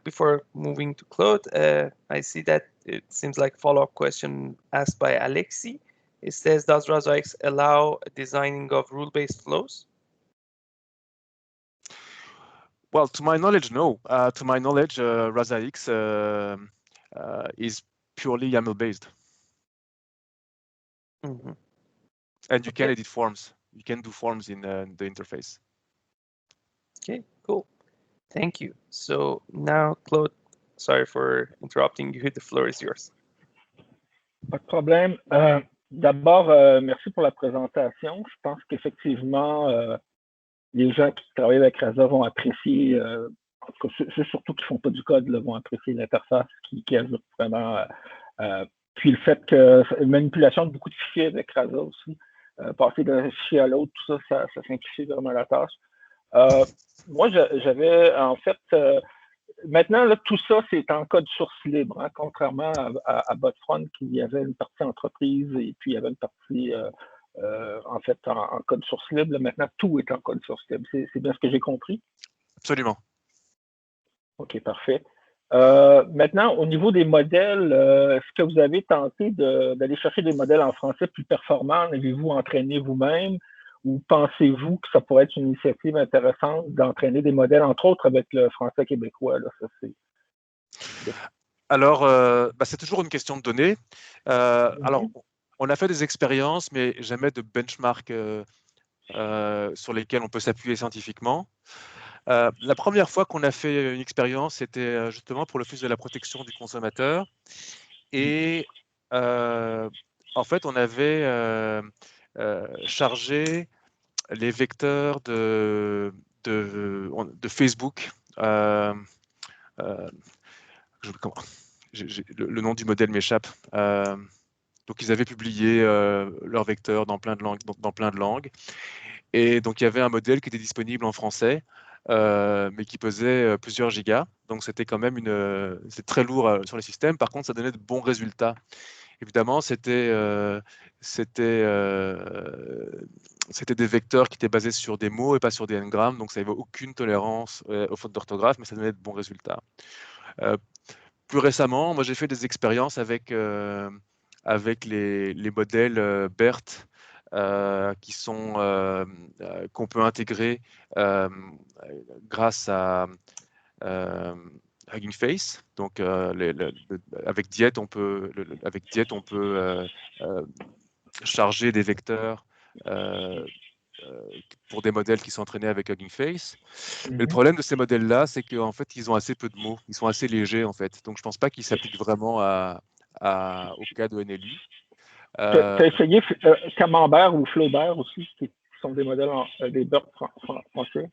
Before moving to Claude, I see that it seems like follow-up question asked by Alexi. It says, does Rasa X allow designing of rule-based flows? Well, to my knowledge, no. To my knowledge, RasaX is purely YAML based. Mhm. And you can Okay. edit forms. You can do forms in the interface. Okay, cool. Thank you. So now, Claude, sorry for interrupting you. The floor is yours. Pas de problème. D'abord, merci pour la présentation. Je pense qu'effectivement, les gens qui travaillent avec Rasa vont apprécier, en tout cas, ceux surtout qui ne font pas du code là, vont apprécier l'interface qui ajoute vraiment. Puis le fait que manipulation de beaucoup de fichiers avec Rasa aussi, passer d'un fichier à l'autre, tout ça, ça simplifie vraiment la tâche. Moi, j'avais en fait, maintenant, là, tout ça, c'est en code source libre, hein, contrairement à Botfront, qui y avait une partie entreprise et puis il y avait une partie, en fait, en code source libre. Là, maintenant, tout est en code source libre. C'est bien ce que j'ai compris? Absolument. OK, parfait. Maintenant, au niveau des modèles, est-ce que vous avez tenté d'aller chercher des modèles en français plus performants? Avez-vous entraîné vous-même? Ou pensez-vous que ça pourrait être une initiative intéressante d'entraîner des modèles, entre autres avec le français québécois? Là, ça, Alors, c'est toujours une question de données. Alors, on a fait des expériences, mais jamais de benchmark sur lesquels on peut s'appuyer scientifiquement. La première fois qu'on a fait une expérience, c'était justement pour le l'Office de la protection du consommateur. Et en fait, on avait chargé les vecteurs de Facebook. Le nom du modèle m'échappe. Donc, ils avaient publié leur vecteur dans plein de langues. Et donc, il y avait un modèle qui était disponible en français, mais qui pesait plusieurs gigas. Donc, c'était quand même c'est très lourd sur les systèmes. Par contre, ça donnait de bons résultats. Évidemment, c'était des vecteurs qui étaient basés sur des mots et pas sur des n-grammes. Donc, ça n'avait aucune tolérance aux fautes d'orthographe, mais ça donnait de bons résultats. Plus récemment, moi, j'ai fait des expériences avec les modèles BERT qu'on peut intégrer grâce à Hugging Face. Donc, avec Diet, on peut charger des vecteurs pour des modèles qui sont entraînés avec Hugging Face. Mais le problème de ces modèles-là, c'est qu'en fait, ils ont assez peu de mots. Ils sont assez légers, en fait. Donc, je ne pense pas qu'ils s'appliquent vraiment au cas de NLU. Tu as essayé Camembert ou Flaubert aussi, qui sont des modèles des BERT français?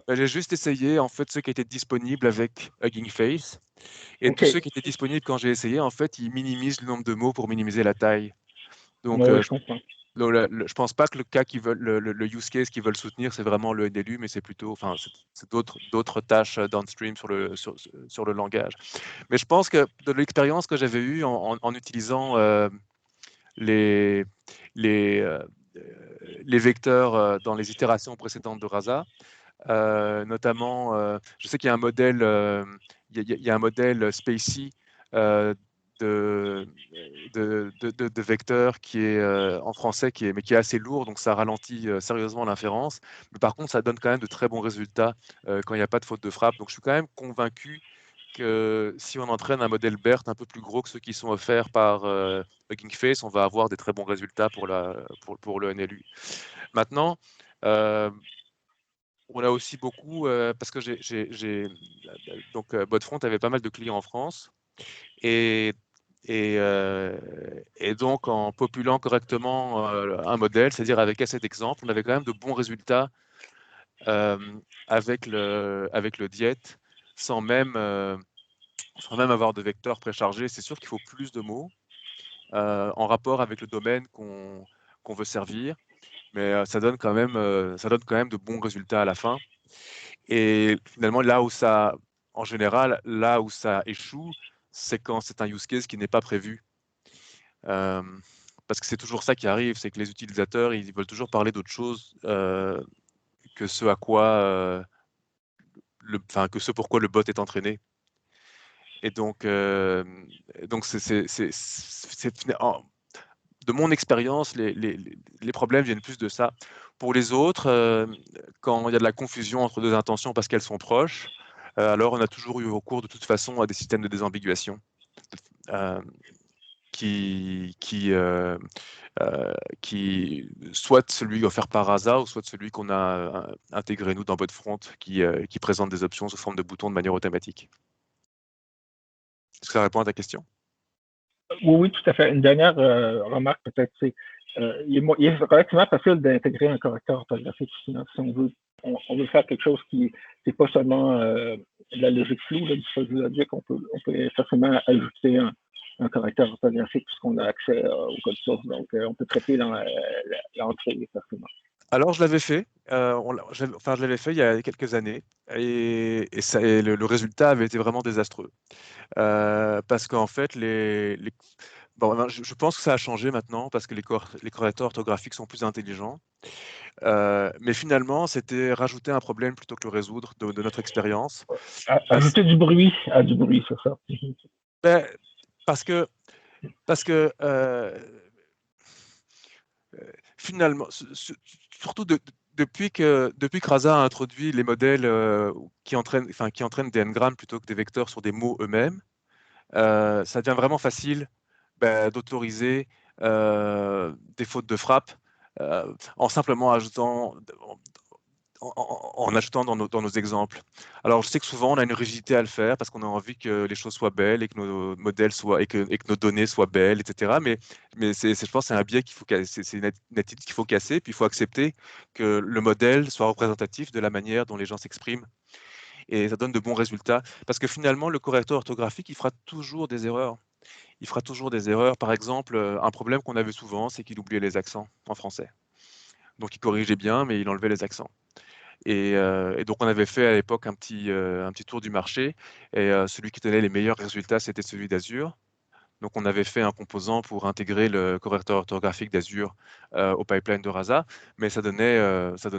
J'ai juste essayé, en fait, ceux qui étaient disponibles avec Hugging Face. Et tous ceux qui étaient disponibles quand j'ai essayé, en fait, ils minimisent le nombre de mots pour minimiser la taille. Donc, je comprends. Je pense pas que le cas le use case qu'ils veulent soutenir, c'est vraiment le NLU, mais c'est plutôt, c'est d'autres tâches downstream sur le langage. Mais je pense que de l'expérience que j'avais eue en utilisant les vecteurs dans les itérations précédentes de Rasa, notamment, je sais qu'il y a un modèle, il y a un modèle Spacey de vecteur qui est en français, mais qui est assez lourd, donc ça ralentit sérieusement l'inférence. Mais par contre, ça donne quand même de très bons résultats quand il n'y a pas de faute de frappe. Donc je suis quand même convaincu que si on entraîne un modèle BERT un peu plus gros que ceux qui sont offerts par Hugging Face, on va avoir des très bons résultats pour le NLU. Maintenant, on a aussi beaucoup, parce que donc Botfront avait pas mal de clients en France, et donc en populant correctement un modèle, c'est-à-dire avec assez d'exemples, on avait quand même de bons résultats avec le Diet, sans même avoir de vecteurs préchargés. C'est sûr qu'il faut plus de mots en rapport avec le domaine qu'on veut servir, mais ça donne quand même de bons résultats à la fin. Et finalement, en général, là où ça échoue, c'est quand c'est un use case qui n'est pas prévu. Parce que c'est toujours ça qui arrive, c'est que les utilisateurs, ils veulent toujours parler d'autre chose que ce à quoi pourquoi le bot est entraîné. Et donc de mon expérience, les problèmes viennent plus de ça. Pour les autres, quand il y a de la confusion entre deux intentions parce qu'elles sont proches, alors on a toujours eu recours de toute façon à des systèmes de désambiguation qui soit celui offert par Rasa ou soit celui qu'on a intégré nous dans BotFront qui présente des options sous forme de boutons de manière automatique. Est-ce que ça répond à ta question? Oui, tout à fait. Une dernière remarque peut-être, c'est il est relativement facile d'intégrer un correcteur orthographique. Si on veut faire quelque chose qui n'est pas seulement la logique floue du dispositif logique, on peut facilement ajouter un correcteur orthographique puisqu'on a accès au code source. Donc, on peut traiter l'entrée facilement. Alors, je l'avais fait. Je l'avais fait il y a quelques années et le résultat avait été vraiment désastreux. Parce qu'en fait, bon, je pense que ça a changé maintenant parce que les correcteurs orthographiques sont plus intelligents. Mais finalement, c'était rajouter un problème plutôt que le résoudre de notre expérience. Ajouter du bruit à du bruit, c'est ça. Ben, parce que finalement, surtout depuis que Rasa a introduit les modèles qui entraînent des n-grammes plutôt que des vecteurs sur des mots eux-mêmes, ça devient vraiment facile d'autoriser des fautes de frappe en simplement ajoutant dans nos exemples. Alors, je sais que souvent, on a une rigidité à le faire parce qu'on a envie que les choses soient belles et que nos modèles soient, et que nos données soient belles, etc. Mais je pense que c'est un biais c'est une attitude qu'il faut casser. Puis, il faut accepter que le modèle soit représentatif de la manière dont les gens s'expriment. Et ça donne de bons résultats. Parce que finalement, le correcteur orthographique, il fera toujours des erreurs. Il fera toujours des erreurs. Par exemple, un problème qu'on avait souvent, c'est qu'il oubliait les accents en français. Donc, il corrigeait bien, mais il enlevait les accents. Et donc, on avait fait à l'époque un petit tour du marché. Et celui qui tenait les meilleurs résultats, c'était celui d'Azure. Donc, on avait fait un composant pour intégrer le correcteur orthographique d'Azure au pipeline de Rasa, mais ça donnait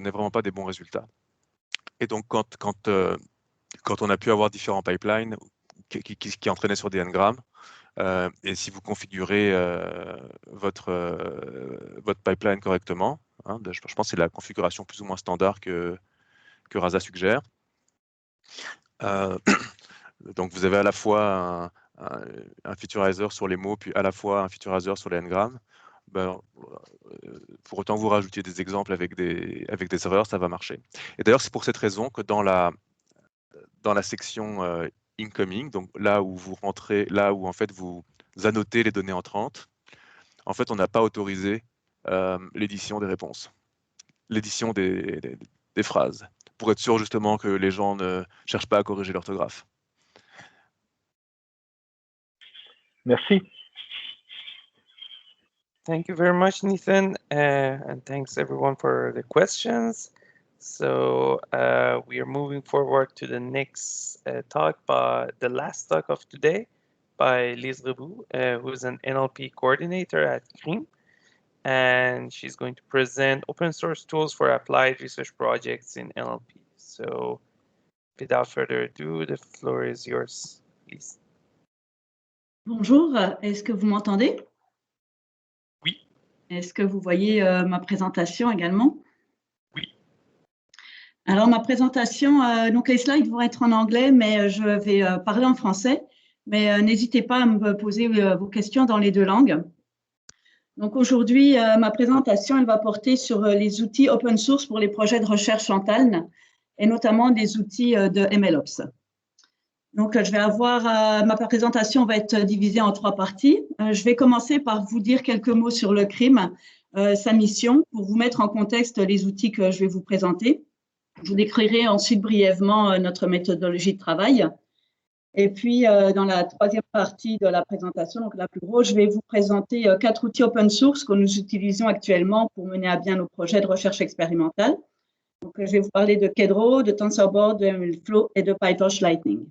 vraiment pas des bons résultats. Et donc, quand on a pu avoir différents pipelines qui entraînaient sur des n-grammes, et si vous configurez votre pipeline correctement, hein, je pense que c'est la configuration plus ou moins standard que Rasa suggère. Donc, vous avez à la fois un featurizer sur les mots, puis à la fois un featurizer sur les n-grammes. Pour autant que vous rajoutiez des exemples avec des erreurs, ça va marcher. Et d'ailleurs, c'est pour cette raison que dans la section incoming, donc là où vous rentrez, là où en fait vous annotez les données entrantes, en fait, on n'a pas autorisé l'édition des réponses, l'édition des phrases, pour être sûr justement que les gens ne cherchent pas à corriger l'orthographe. Merci. Thank you very much, Nathan, and thanks everyone for the questions. So we are moving forward to the next talk, the last talk of today by Lise Reboux, who is an NLP coordinator at CRIM, and she's going to present open source tools for applied research projects in NLP. So without further ado, the floor is yours, Lise. Bonjour, est-ce que vous m'entendez? Oui. Est-ce que vous voyez ma présentation également? Oui. Alors, ma présentation, donc les slides vont être en anglais, mais je vais parler en français. Mais n'hésitez pas à me poser vos questions dans les deux langues. Donc aujourd'hui, ma présentation, elle va porter sur les outils open source pour les projets de recherche en TALN, et notamment des outils de MLOps. Donc, ma présentation va être divisée en 3 parties. Je vais commencer par vous dire quelques mots sur le CRIM, sa mission, pour vous mettre en contexte les outils que je vais vous présenter. Je vous décrirai ensuite brièvement notre méthodologie de travail. Et puis, dans la 3e partie de la présentation, donc la plus grosse, je vais vous présenter 4 outils open source que nous utilisons actuellement pour mener à bien nos projets de recherche expérimentale. Donc, je vais vous parler de Kedro, de TensorBoard, de MLflow et de PyTorch Lightning.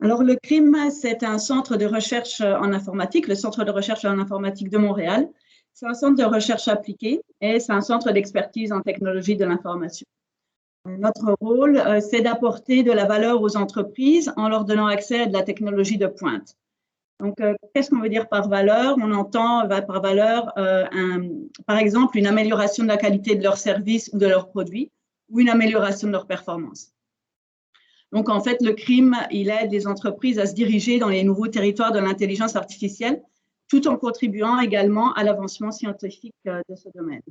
Alors, le CRIM, c'est un centre de recherche en informatique, le centre de recherche en informatique de Montréal. C'est un centre de recherche appliquée et c'est un centre d'expertise en technologie de l'information. Notre rôle, c'est d'apporter de la valeur aux entreprises en leur donnant accès à de la technologie de pointe. Donc, qu'est-ce qu'on veut dire par valeur? On entend par valeur, par exemple, une amélioration de la qualité de leurs services ou de leurs produits, ou une amélioration de leur performance. Donc, en fait, le CRIM, il aide les entreprises à se diriger dans les nouveaux territoires de l'intelligence artificielle, tout en contribuant également à l'avancement scientifique de ce domaine.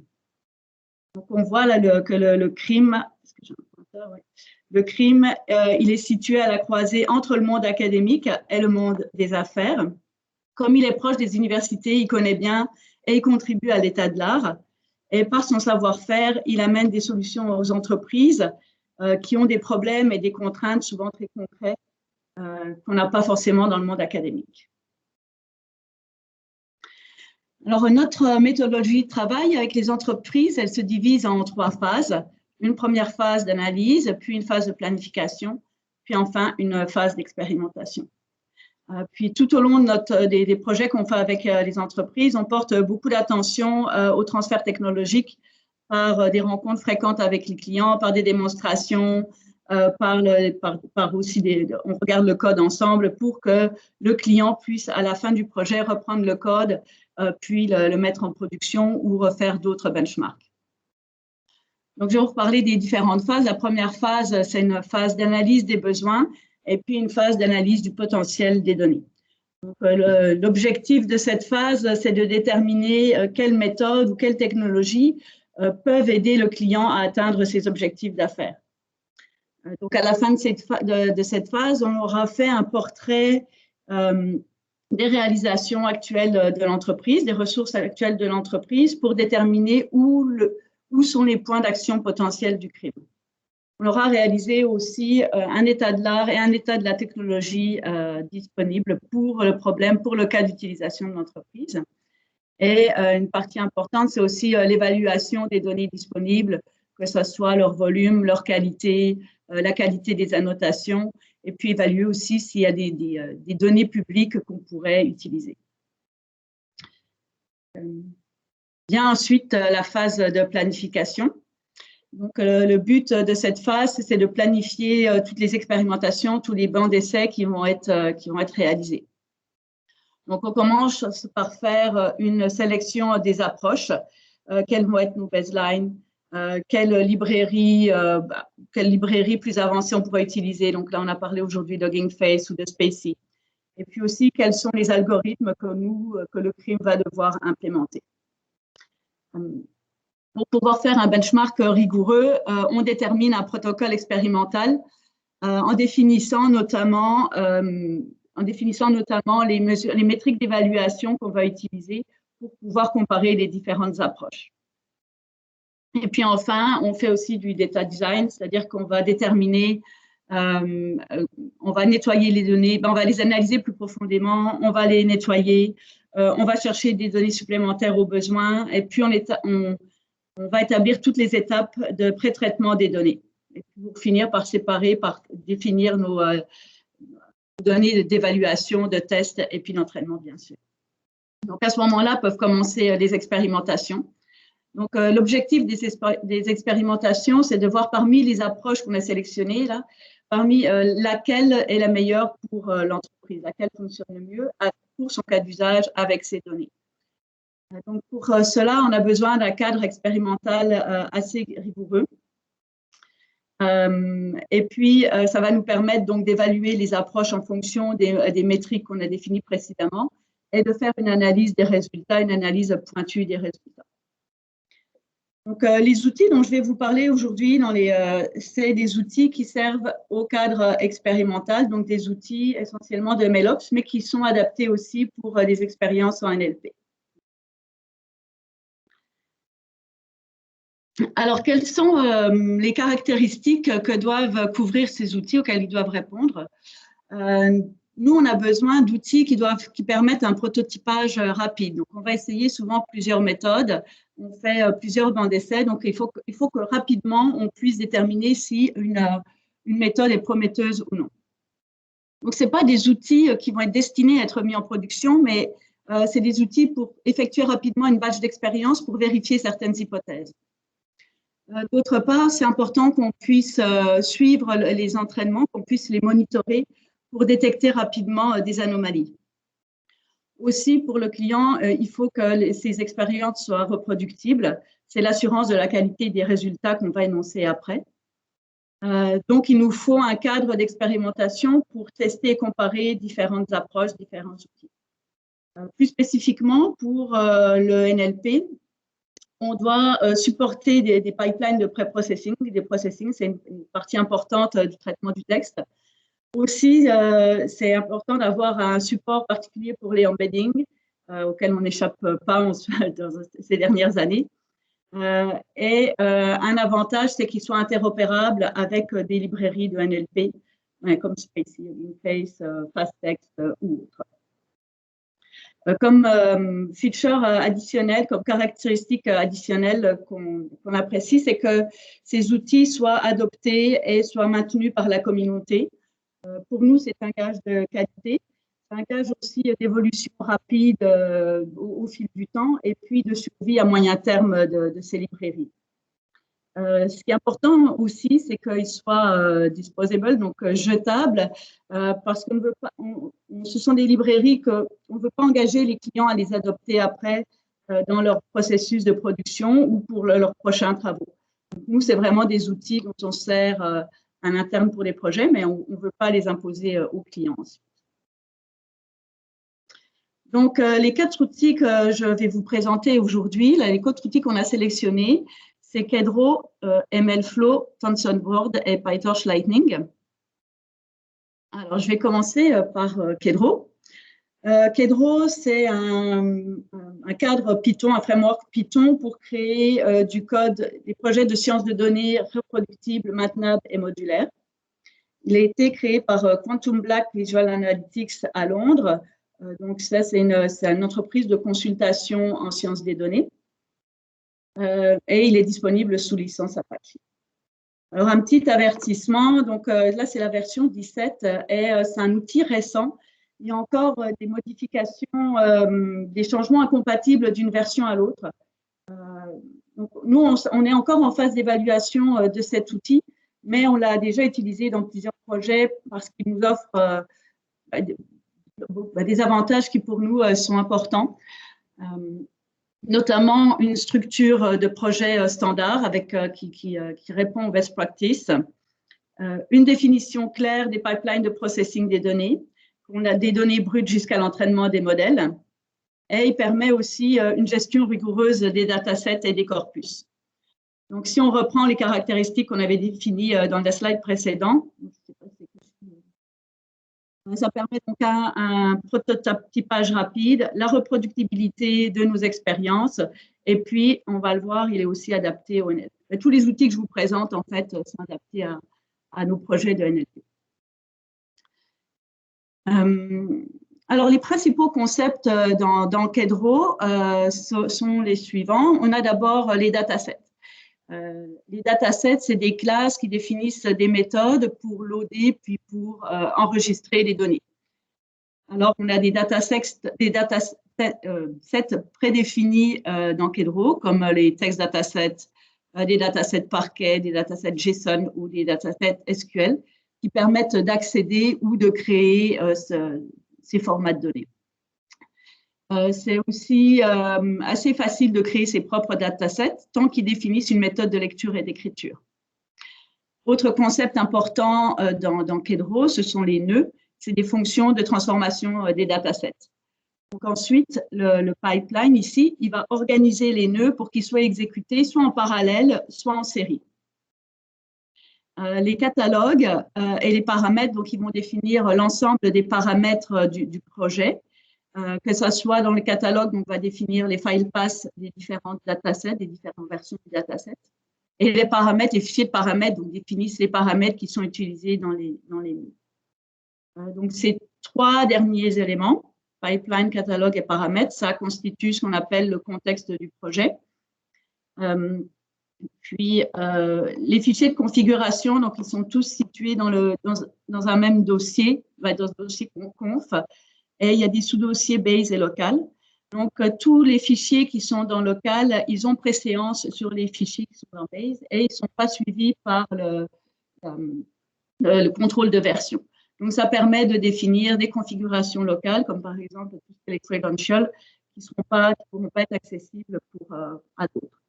Donc, on voit là que le CRIM, le CRIM, il est situé à la croisée entre le monde académique et le monde des affaires. Comme il est proche des universités, il connaît bien et il contribue à l'état de l'art. Et par son savoir-faire, il amène des solutions aux entreprises qui ont des problèmes et des contraintes souvent très concrètes qu'on n'a pas forcément dans le monde académique. Alors, notre méthodologie de travail avec les entreprises, elle se divise en 3 phases. Une première phase d'analyse, puis une phase de planification, puis enfin une phase d'expérimentation. Puis tout au long de des projets qu'on fait avec les entreprises, on porte beaucoup d'attention au transfert technologique par des rencontres fréquentes avec les clients, par des démonstrations, par aussi on regarde le code ensemble pour que le client puisse, à la fin du projet, reprendre le code, puis le mettre en production ou refaire d'autres benchmarks. Donc, je vais vous reparler des différentes phases. La première phase, c'est une phase d'analyse des besoins et puis une phase d'analyse du potentiel des données. L'objectif de cette phase, c'est de déterminer quelles méthodes ou quelles technologies peuvent aider le client à atteindre ses objectifs d'affaires. Donc, à la fin de cette phase, on aura fait un portrait des réalisations actuelles de l'entreprise, des ressources actuelles de l'entreprise pour déterminer où sont les points d'action potentiels du CRIM. On aura réalisé aussi un état de l'art et un état de la technologie disponible pour le problème, pour le cas d'utilisation de l'entreprise. Et une partie importante, c'est aussi l'évaluation des données disponibles, que ce soit leur volume, leur qualité, la qualité des annotations, et puis évaluer aussi s'il y a des données publiques qu'on pourrait utiliser. Vient ensuite la phase de planification. Donc, le but de cette phase, c'est de planifier toutes les expérimentations, tous les bancs d'essais qui vont être réalisés. Donc, on commence par faire une sélection des approches. Quelles vont être nos baselines? Quelle librairie plus avancée on pourrait utiliser? Donc là, on a parlé aujourd'hui de Hugging Face ou de Spacie. Et puis aussi, quels sont les algorithmes que le CRIM va devoir implémenter? Pour pouvoir faire un benchmark rigoureux, on détermine un protocole expérimental en définissant notamment les métriques d'évaluation qu'on va utiliser pour pouvoir comparer les différentes approches. Et puis enfin, on fait aussi du data design, c'est-à-dire qu'on va déterminer, on va nettoyer les données, on va les analyser plus profondément, on va les nettoyer, on va chercher des données supplémentaires aux besoins, et puis on va établir toutes les étapes de pré-traitement des données. Et pour finir par séparer, par définir nos données d'évaluation, de tests et puis d'entraînement, bien sûr. Donc, à ce moment-là, peuvent commencer les expérimentations. Donc, l'objectif des expérimentations, c'est de voir parmi les approches qu'on a sélectionnées, là, parmi laquelle est la meilleure pour l'entreprise, laquelle fonctionne le mieux pour son cas d'usage avec ces données. Donc, pour cela, on a besoin d'un cadre expérimental assez rigoureux. Et puis, ça va nous permettre donc d'évaluer les approches en fonction des métriques qu'on a définies précédemment et de faire une analyse des résultats, une analyse pointue des résultats. Donc, les outils dont je vais vous parler aujourd'hui, c'est des outils qui servent au cadre expérimental, donc des outils essentiellement de MLOps, mais qui sont adaptés aussi pour des expériences en NLP. Alors, quelles sont les caractéristiques que doivent couvrir ces outils auxquels ils doivent répondre? Nous, on a besoin d'outils qui permettent un prototypage rapide. Donc, on va essayer souvent plusieurs méthodes. On fait plusieurs bancs d'essais. Donc, il faut que rapidement, on puisse déterminer si une méthode est prometteuse ou non. Donc, ce n'est pas des outils qui vont être destinés à être mis en production, mais c'est des outils pour effectuer rapidement une batch d'expérience pour vérifier certaines hypothèses. D'autre part, c'est important qu'on puisse suivre les entraînements, qu'on puisse les monitorer pour détecter rapidement des anomalies. Aussi, pour le client, il faut que ces expériences soient reproductibles. C'est l'assurance de la qualité des résultats qu'on va énoncer après. Donc, il nous faut un cadre d'expérimentation pour tester et comparer différentes approches, différents outils. Plus spécifiquement, pour le NLP, on doit supporter des pipelines de pré-processing. Des processing, c'est une partie importante du traitement du texte. Aussi, c'est important d'avoir un support particulier pour les embeddings, auxquels on n'échappe pas dans ces dernières années. Et un avantage, c'est qu'ils soient interopérables avec des librairies de NLP, comme Spacy, Inface, FastText ou autres. Comme feature additionnelle, comme caractéristique additionnelle qu'on apprécie, c'est que ces outils soient adoptés et soient maintenus par la communauté. Pour nous, c'est un gage de qualité, c'est un gage aussi d'évolution rapide au fil du temps et puis de survie à moyen terme de ces librairies. Ce qui est important aussi, c'est qu'ils soient disposable, donc jetables, parce qu'on ne veut pas, ce sont des librairies qu'on ne veut pas engager les clients à les adopter après dans leur processus de production ou pour leurs prochains travaux. Donc, nous, c'est vraiment des outils dont on sert en interne pour les projets, mais on ne veut pas les imposer aux clients ensuite. Donc, les 4 outils que je vais vous présenter aujourd'hui, les 4 outils qu'on a sélectionnés, c'est Kedro, MLflow, TensorBoard et PyTorch Lightning. Alors, je vais commencer par Kedro. Kedro, c'est un cadre Python, un framework Python pour créer du code, des projets de sciences de données reproductibles, maintenables et modulaires. Il a été créé par Quantum Black Visual Analytics à Londres. Donc, ça, c'est une entreprise de consultation en sciences des données. Et il est disponible sous licence Apache. Alors, un petit avertissement. Donc, là, c'est la version 17 et c'est un outil récent. Il y a encore des modifications, des changements incompatibles d'une version à l'autre. Donc, nous, on est encore en phase d'évaluation de cet outil, mais on l'a déjà utilisé dans plusieurs projets parce qu'il nous offre des avantages qui, pour nous, sont importants. Notamment une structure de projet standard qui répond aux best practices, une définition claire des pipelines de processing des données. On a des données brutes jusqu'à l'entraînement des modèles. Et il permet aussi une gestion rigoureuse des datasets et des corpus. Donc, si on reprend les caractéristiques qu'on avait définies dans le slide précédent, ça permet donc un prototypage rapide, la reproductibilité de nos expériences, et puis, on va le voir, il est aussi adapté au NLP. Tous les outils que je vous présente, en fait, sont adaptés à nos projets de NLP. Alors, les principaux concepts dans Kedro sont les suivants. On a d'abord les datasets. Les datasets, c'est des classes qui définissent des méthodes pour loader puis pour enregistrer les données. Alors, on a des datasets prédéfinis dans Kedro, comme les text datasets, des datasets Parquet, des datasets JSON ou des datasets SQL, qui permettent d'accéder ou de créer ces formats de données. C'est aussi assez facile de créer ses propres datasets tant qu'ils définissent une méthode de lecture et d'écriture. Autre concept important dans Kedro, ce sont les nœuds. C'est des fonctions de transformation des datasets. Donc ensuite, le pipeline ici, il va organiser les nœuds pour qu'ils soient exécutés soit en parallèle, soit en série. Les catalogues et les paramètres, donc ils vont définir l'ensemble des paramètres du projet. Que ce soit dans le catalogue, on va définir les file paths des différentes datasets, des différentes versions du dataset. Et les paramètres, les fichiers de paramètres, donc définissent les paramètres qui sont utilisés dans les nœuds. Donc, ces 3 derniers éléments, pipeline, catalogue et paramètres, ça constitue ce qu'on appelle le contexte du projet. Puis, les fichiers de configuration, donc ils sont tous situés dans un même dossier, dans ce dossier conf. Et il y a des sous-dossiers base et local. Donc, tous les fichiers qui sont dans local, ils ont préséance sur les fichiers qui sont dans base et ils ne sont pas suivis par le contrôle de version. Donc, ça permet de définir des configurations locales, comme par exemple tout ce qui est les credentials, qui ne pourront pas être accessibles à d'autres.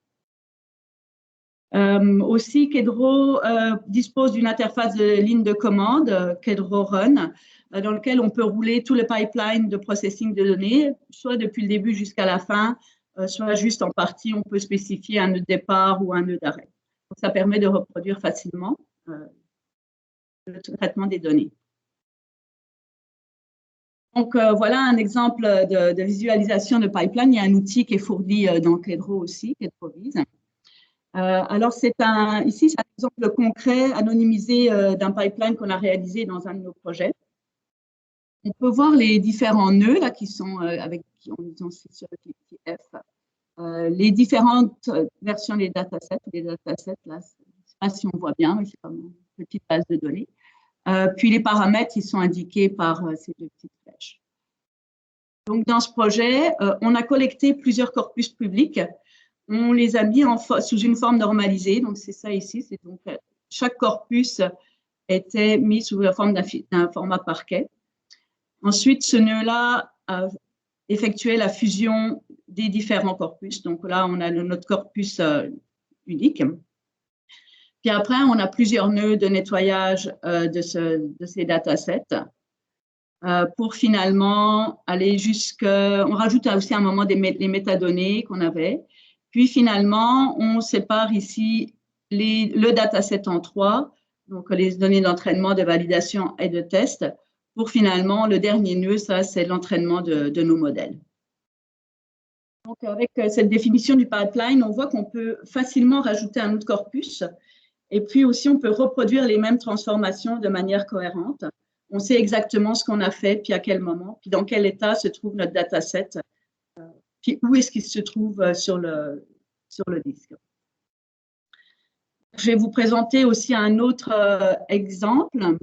Aussi, Kedro dispose d'une interface de ligne de commande, Kedro Run, dans lequel on peut rouler tout le pipeline de processing de données, soit depuis le début jusqu'à la fin, soit juste en partie, on peut spécifier un nœud de départ ou un nœud d'arrêt. Donc, ça permet de reproduire facilement le traitement des données. Donc, voilà un exemple de visualisation de pipeline. Il y a un outil qui est fourni dans Kedro aussi, KedroVis. Alors, ici, c'est un exemple concret, anonymisé d'un pipeline qu'on a réalisé dans un de nos projets. On peut voir les différents nœuds là, qui sont qui ont sur le TF. Les différentes versions des datasets. Les datasets, là, je ne sais pas si on voit bien, mais c'est comme une petite base de données. Puis les paramètres, ils sont indiqués par ces deux petites flèches. Donc, dans ce projet, on a collecté plusieurs corpus publics. On les a mis sous une forme normalisée. Donc, c'est ça ici. Donc, chaque corpus était mis sous la forme d'un format parquet. Ensuite, ce nœud-là a effectué la fusion des différents corpus. Donc là, on a notre corpus unique. Puis après, on a plusieurs nœuds de nettoyage de ces datasets pour finalement aller on rajoute aussi à un moment les métadonnées qu'on avait. Puis finalement, on sépare ici le dataset en 3, donc les données d'entraînement, de validation et de test, pour finalement, le dernier nœud, ça, c'est l'entraînement de nos modèles. Donc, avec cette définition du pipeline, on voit qu'on peut facilement rajouter un autre corpus. Et puis aussi, on peut reproduire les mêmes transformations de manière cohérente. On sait exactement ce qu'on a fait, puis à quel moment, puis dans quel état se trouve notre dataset, puis où est-ce qu'il se trouve sur le disque. Je vais vous présenter aussi un autre exemple.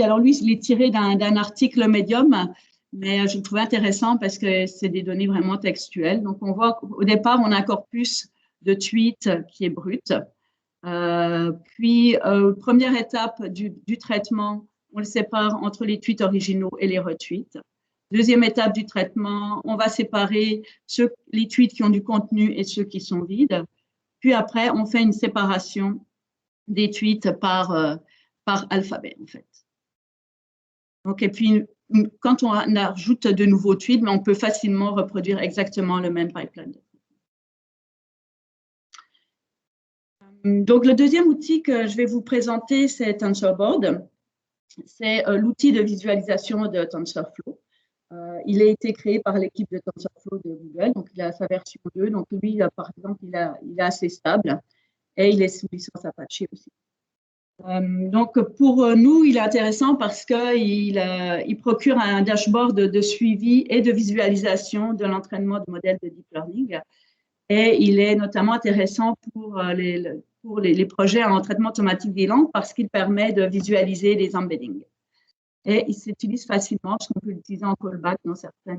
Alors lui, il est tiré d'un article Medium, mais je le trouvais intéressant parce que c'est des données vraiment textuelles. Donc, on voit qu'au départ, on a un corpus de tweets qui est brut. Puis, première étape du traitement, on le sépare entre les tweets originaux et les retweets. Deuxième étape du traitement, on va séparer les tweets qui ont du contenu et ceux qui sont vides. Puis après, on fait une séparation des tweets par alphabet, en fait. Donc, et puis, quand on ajoute de nouveaux tweets, on peut facilement reproduire exactement le même pipeline. Donc, le deuxième outil que je vais vous présenter, c'est TensorBoard. C'est l'outil de visualisation de TensorFlow. Il a été créé par l'équipe de TensorFlow de Google, donc il a sa version 2. Donc, lui, par exemple, il est assez stable et il est sous licence Apache aussi. Donc, pour nous, il est intéressant parce qu'il procure un dashboard de suivi et de visualisation de l'entraînement de modèles de deep learning. Et il est notamment intéressant pour les projets en traitement automatique des langues parce qu'il permet de visualiser les embeddings. Et il s'utilise facilement parce qu'on peut l'utiliser en callback dans certaines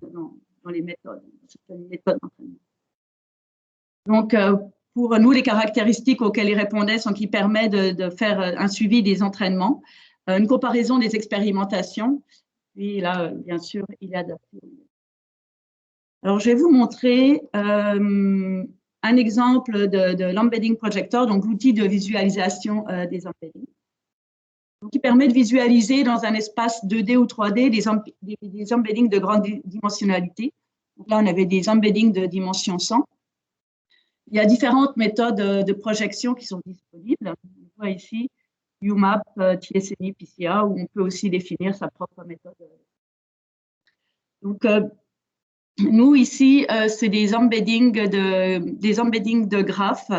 méthodes d'entraînement. Donc, pour nous, les caractéristiques auxquelles il répondait sont qu'il permet de faire un suivi des entraînements, une comparaison des expérimentations, puis là, bien sûr, il est adapté. Alors, je vais vous montrer un exemple de l'Embedding Projector, donc l'outil de visualisation des embeddings. Donc, il permet de visualiser dans un espace 2D ou 3D des embeddings de grande dimensionnalité. Donc là, on avait des embeddings de dimension 100. Il y a différentes méthodes de projection qui sont disponibles. On voit ici UMAP, TSNI, PCA, où on peut aussi définir sa propre méthode. Donc, nous, ici, c'est des embeddings de graphes.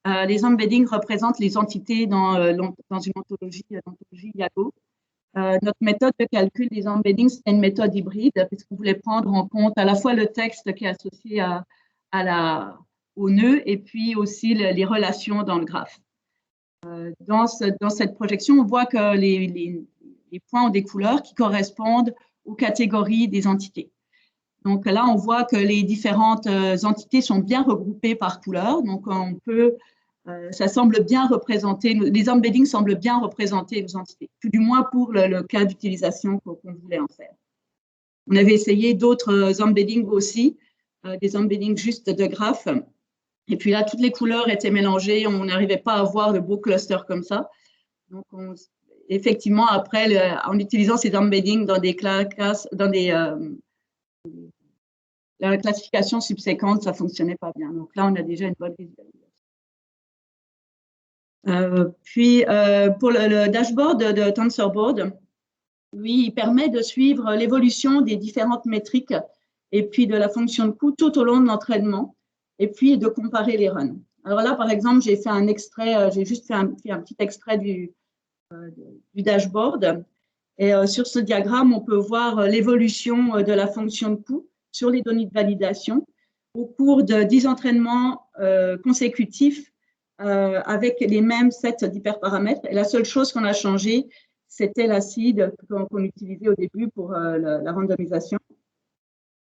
Les embeddings représentent les entités dans une ontologie YAGO. Notre méthode de calcul des embeddings, c'est une méthode hybride, puisqu'on voulait prendre en compte à la fois le texte qui est associé au nœud et puis aussi les relations dans le graphe. Dans cette projection, on voit que les points ont des couleurs qui correspondent aux catégories des entités. Donc là, on voit que les différentes entités sont bien regroupées par couleur. Donc, on peut Ça semble bien représenter, les embeddings semblent bien représenter nos entités, tout du moins pour le cas d'utilisation qu'on voulait en faire. On avait essayé d'autres embeddings aussi, des embeddings juste de graphes. Et puis là, toutes les couleurs étaient mélangées, on n'arrivait pas à voir de beaux clusters comme ça. Donc, effectivement, après, en utilisant ces embeddings dans des classes, dans la classification subséquente, ça ne fonctionnait pas bien. Donc là, on a déjà une bonne visualisation. Pour le dashboard de TensorBoard, lui, il permet de suivre l'évolution des différentes métriques et puis de la fonction de coût tout au long de l'entraînement et puis de comparer les runs. Alors là, par exemple, j'ai fait un extrait, j'ai juste fait un petit extrait du dashboard. Et sur ce diagramme, on peut voir l'évolution de la fonction de coût sur les données de validation au cours de 10 entraînements consécutifs avec les mêmes sets d'hyperparamètres. Et la seule chose qu'on a changé, c'était l'acide qu'on utilisait au début pour la randomisation.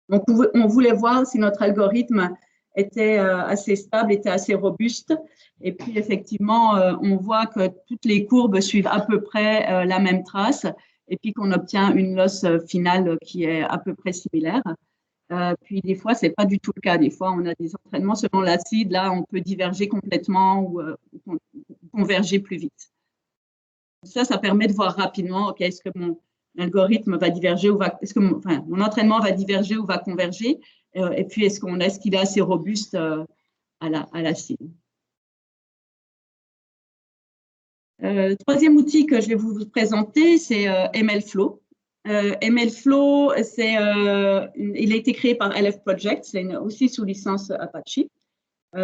Donc, on voulait voir si notre algorithme était assez stable, était assez robuste. Et puis, effectivement, on voit que toutes les courbes suivent à peu près la même trace et puis qu'on obtient une loss finale qui est à peu près similaire. Puis, des fois, ce n'est pas du tout le cas. Des fois, on a des entraînements selon l'acide. Là, on peut diverger complètement ou converger plus vite. Ça permet de voir rapidement, OK, est-ce que mon algorithme va diverger ou est-ce que mon entraînement va diverger ou va converger? Et puis, est-ce qu'il est assez robuste à l'acide? Troisième outil que je vais vous présenter, c'est MLflow. MLflow, il a été créé par LF Project, c'est aussi sous licence Apache.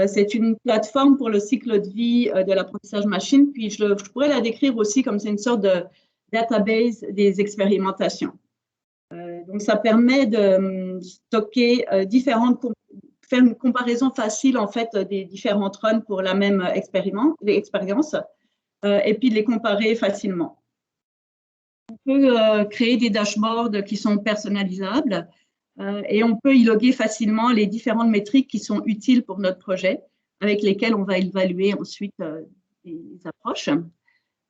C'est une plateforme pour le cycle de vie de l'apprentissage machine, puis je pourrais la décrire aussi comme c'est une sorte de database des expérimentations. Donc, ça permet de stocker faire une comparaison facile en fait des différentes runs pour la même expérience, et puis de les comparer facilement. On peut créer des dashboards qui sont personnalisables et on peut y loguer facilement les différentes métriques qui sont utiles pour notre projet, avec lesquelles on va évaluer ensuite les approches.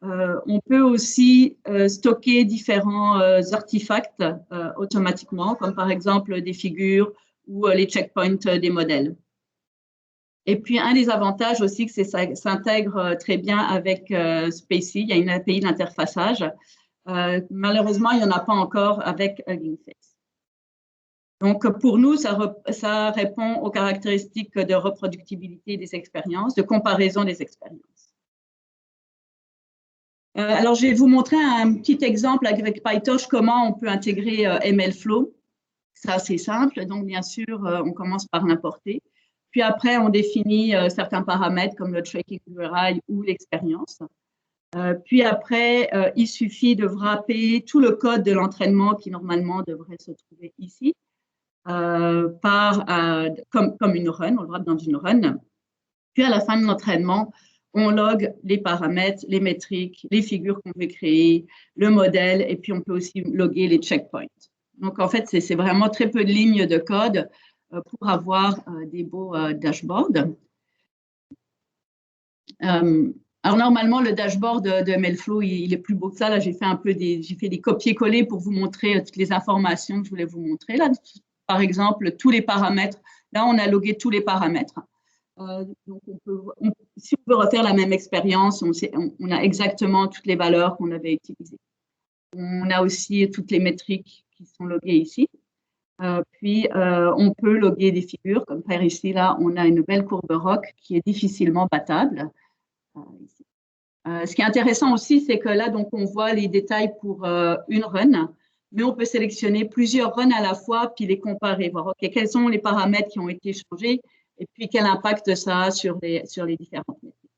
On peut aussi stocker différents artefacts automatiquement, comme par exemple des figures ou les checkpoints des modèles. Et puis, un des avantages aussi, c'est que ça s'intègre très bien avec Spacy. Il y a une API d'interfaçage. Malheureusement, il n'y en a pas encore avec Hugging Face. Donc, pour nous, ça répond aux caractéristiques de reproductibilité des expériences, de comparaison des expériences. Alors, je vais vous montrer un petit exemple avec PyTorch, comment on peut intégrer MLflow. C'est assez simple. Donc, bien sûr, on commence par l'importer. Puis après, on définit certains paramètres comme le tracking URI ou l'expérience. Puis après, il suffit de wrapper tout le code de l'entraînement qui normalement devrait se trouver ici comme une run, on le wrap dans une run. Puis à la fin de l'entraînement, on log les paramètres, les métriques, les figures qu'on veut créer, le modèle, et puis on peut aussi loguer les checkpoints. Donc en fait, c'est vraiment très peu de lignes de code pour avoir des beaux dashboards. Alors normalement, le dashboard de MLflow, il est plus beau que ça. Là, j'ai fait des copier-coller pour vous montrer toutes les informations que je voulais vous montrer. Là, par exemple, tous les paramètres. Là, on a logué tous les paramètres. Donc, si on veut refaire la même expérience, on a exactement toutes les valeurs qu'on avait utilisées. On a aussi toutes les métriques qui sont loguées ici. Puis, on peut loguer des figures, comme par ici, là, on a une belle courbe ROC qui est difficilement battable. Ce qui est intéressant aussi, c'est que là, donc, on voit les détails pour une run, mais on peut sélectionner plusieurs runs à la fois, puis les comparer, voir quels sont les paramètres qui ont été changés, et puis quel impact ça a sur les différentes métriques.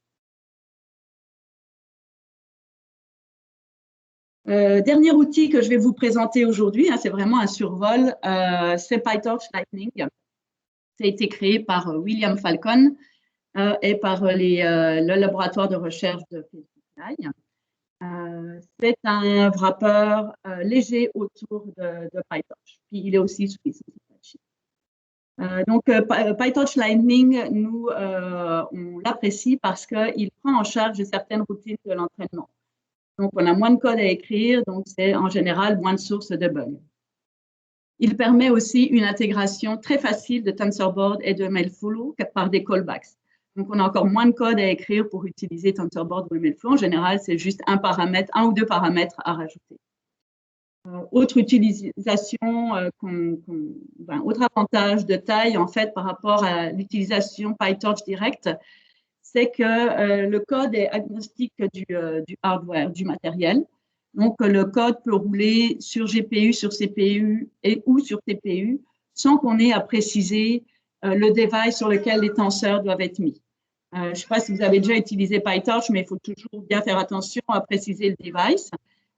Dernier outil que je vais vous présenter aujourd'hui, c'est vraiment un survol, c'est PyTorch Lightning. Ça a été créé par William Falcon et par le laboratoire de recherche de PyTorch. C'est un wrapper léger autour de PyTorch. Puis il est aussi sous licence Apache. PyTorch Lightning, nous, on l'apprécie parce qu'il prend en charge certaines routines de l'entraînement. Donc, on a moins de code à écrire, donc c'est en général moins de sources de bugs. Il permet aussi une intégration très facile de TensorBoard et de MLflow par des callbacks. Donc, on a encore moins de code à écrire pour utiliser TensorBoard ou MLflow. En général, c'est juste un ou deux paramètres à rajouter. Autre utilisation, autre avantage de taille, en fait, par rapport à l'utilisation PyTorch direct, c'est que le code est agnostique du hardware, du matériel. Donc, le code peut rouler sur GPU, sur CPU ou sur TPU sans qu'on ait à préciser le device sur lequel les tenseurs doivent être mis. Je ne sais pas si vous avez déjà utilisé PyTorch, mais il faut toujours bien faire attention à préciser le device,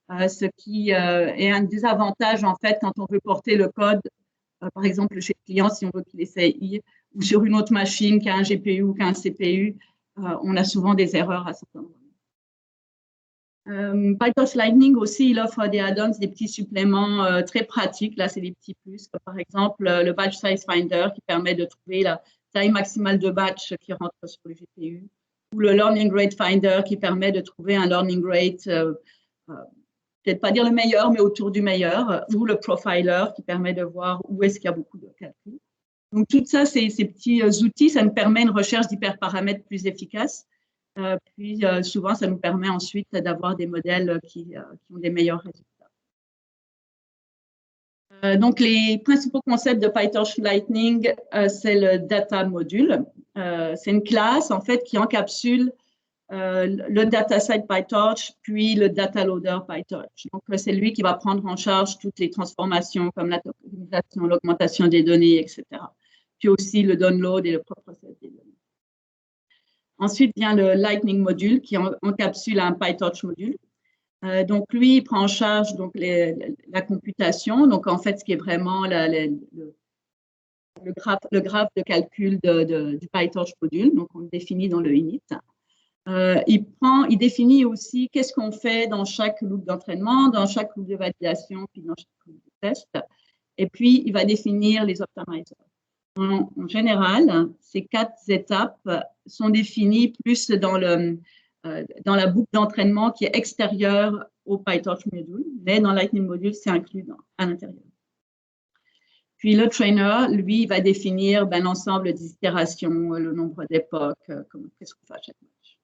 ce qui est un désavantage, en fait, quand on veut porter le code, par exemple, chez le client, si on veut qu'il essaye, ou sur une autre machine qui a un GPU ou qui a un CPU, on a souvent des erreurs à certains moments. PyTorch Lightning aussi, il offre des add-ons, des petits suppléments très pratiques. Là, c'est des petits plus, comme par exemple le Batch Size Finder qui permet de trouver la taille maximale de batch qui rentre sur le GPU, ou le Learning Rate Finder qui permet de trouver un learning rate, peut-être pas dire le meilleur, mais autour du meilleur, ou le Profiler qui permet de voir où est-ce qu'il y a beaucoup de calculs. Donc, tout ça, ces petits outils, ça nous permet une recherche d'hyperparamètres plus efficace. Puis, souvent, ça nous permet ensuite d'avoir des modèles qui ont des meilleurs résultats. Donc, les principaux concepts de PyTorch Lightning, c'est le data module. C'est une classe, en fait, qui encapsule le dataset PyTorch, puis le data loader PyTorch. Donc, c'est lui qui va prendre en charge toutes les transformations comme la tokenisation, l'augmentation des données, etc. Puis aussi le download et le process des données. Ensuite vient le Lightning module qui encapsule un PyTorch module. Donc, lui, il prend en charge donc, la computation. Donc, en fait, ce qui est vraiment le graphe de calcul du PyTorch module. Donc, on le définit dans le init. Il définit aussi qu'est-ce qu'on fait dans chaque loop d'entraînement, dans chaque loop de validation, puis dans chaque loop de test. Et puis, il va définir les optimizers. En général, ces 4 étapes sont définies plus dans la boucle d'entraînement qui est extérieure au PyTorch module, mais dans Lightning module, c'est inclus à l'intérieur. Puis le trainer, lui, va définir l'ensemble des itérations, le nombre d'époques, qu'est-ce qu'on fait à chaque match.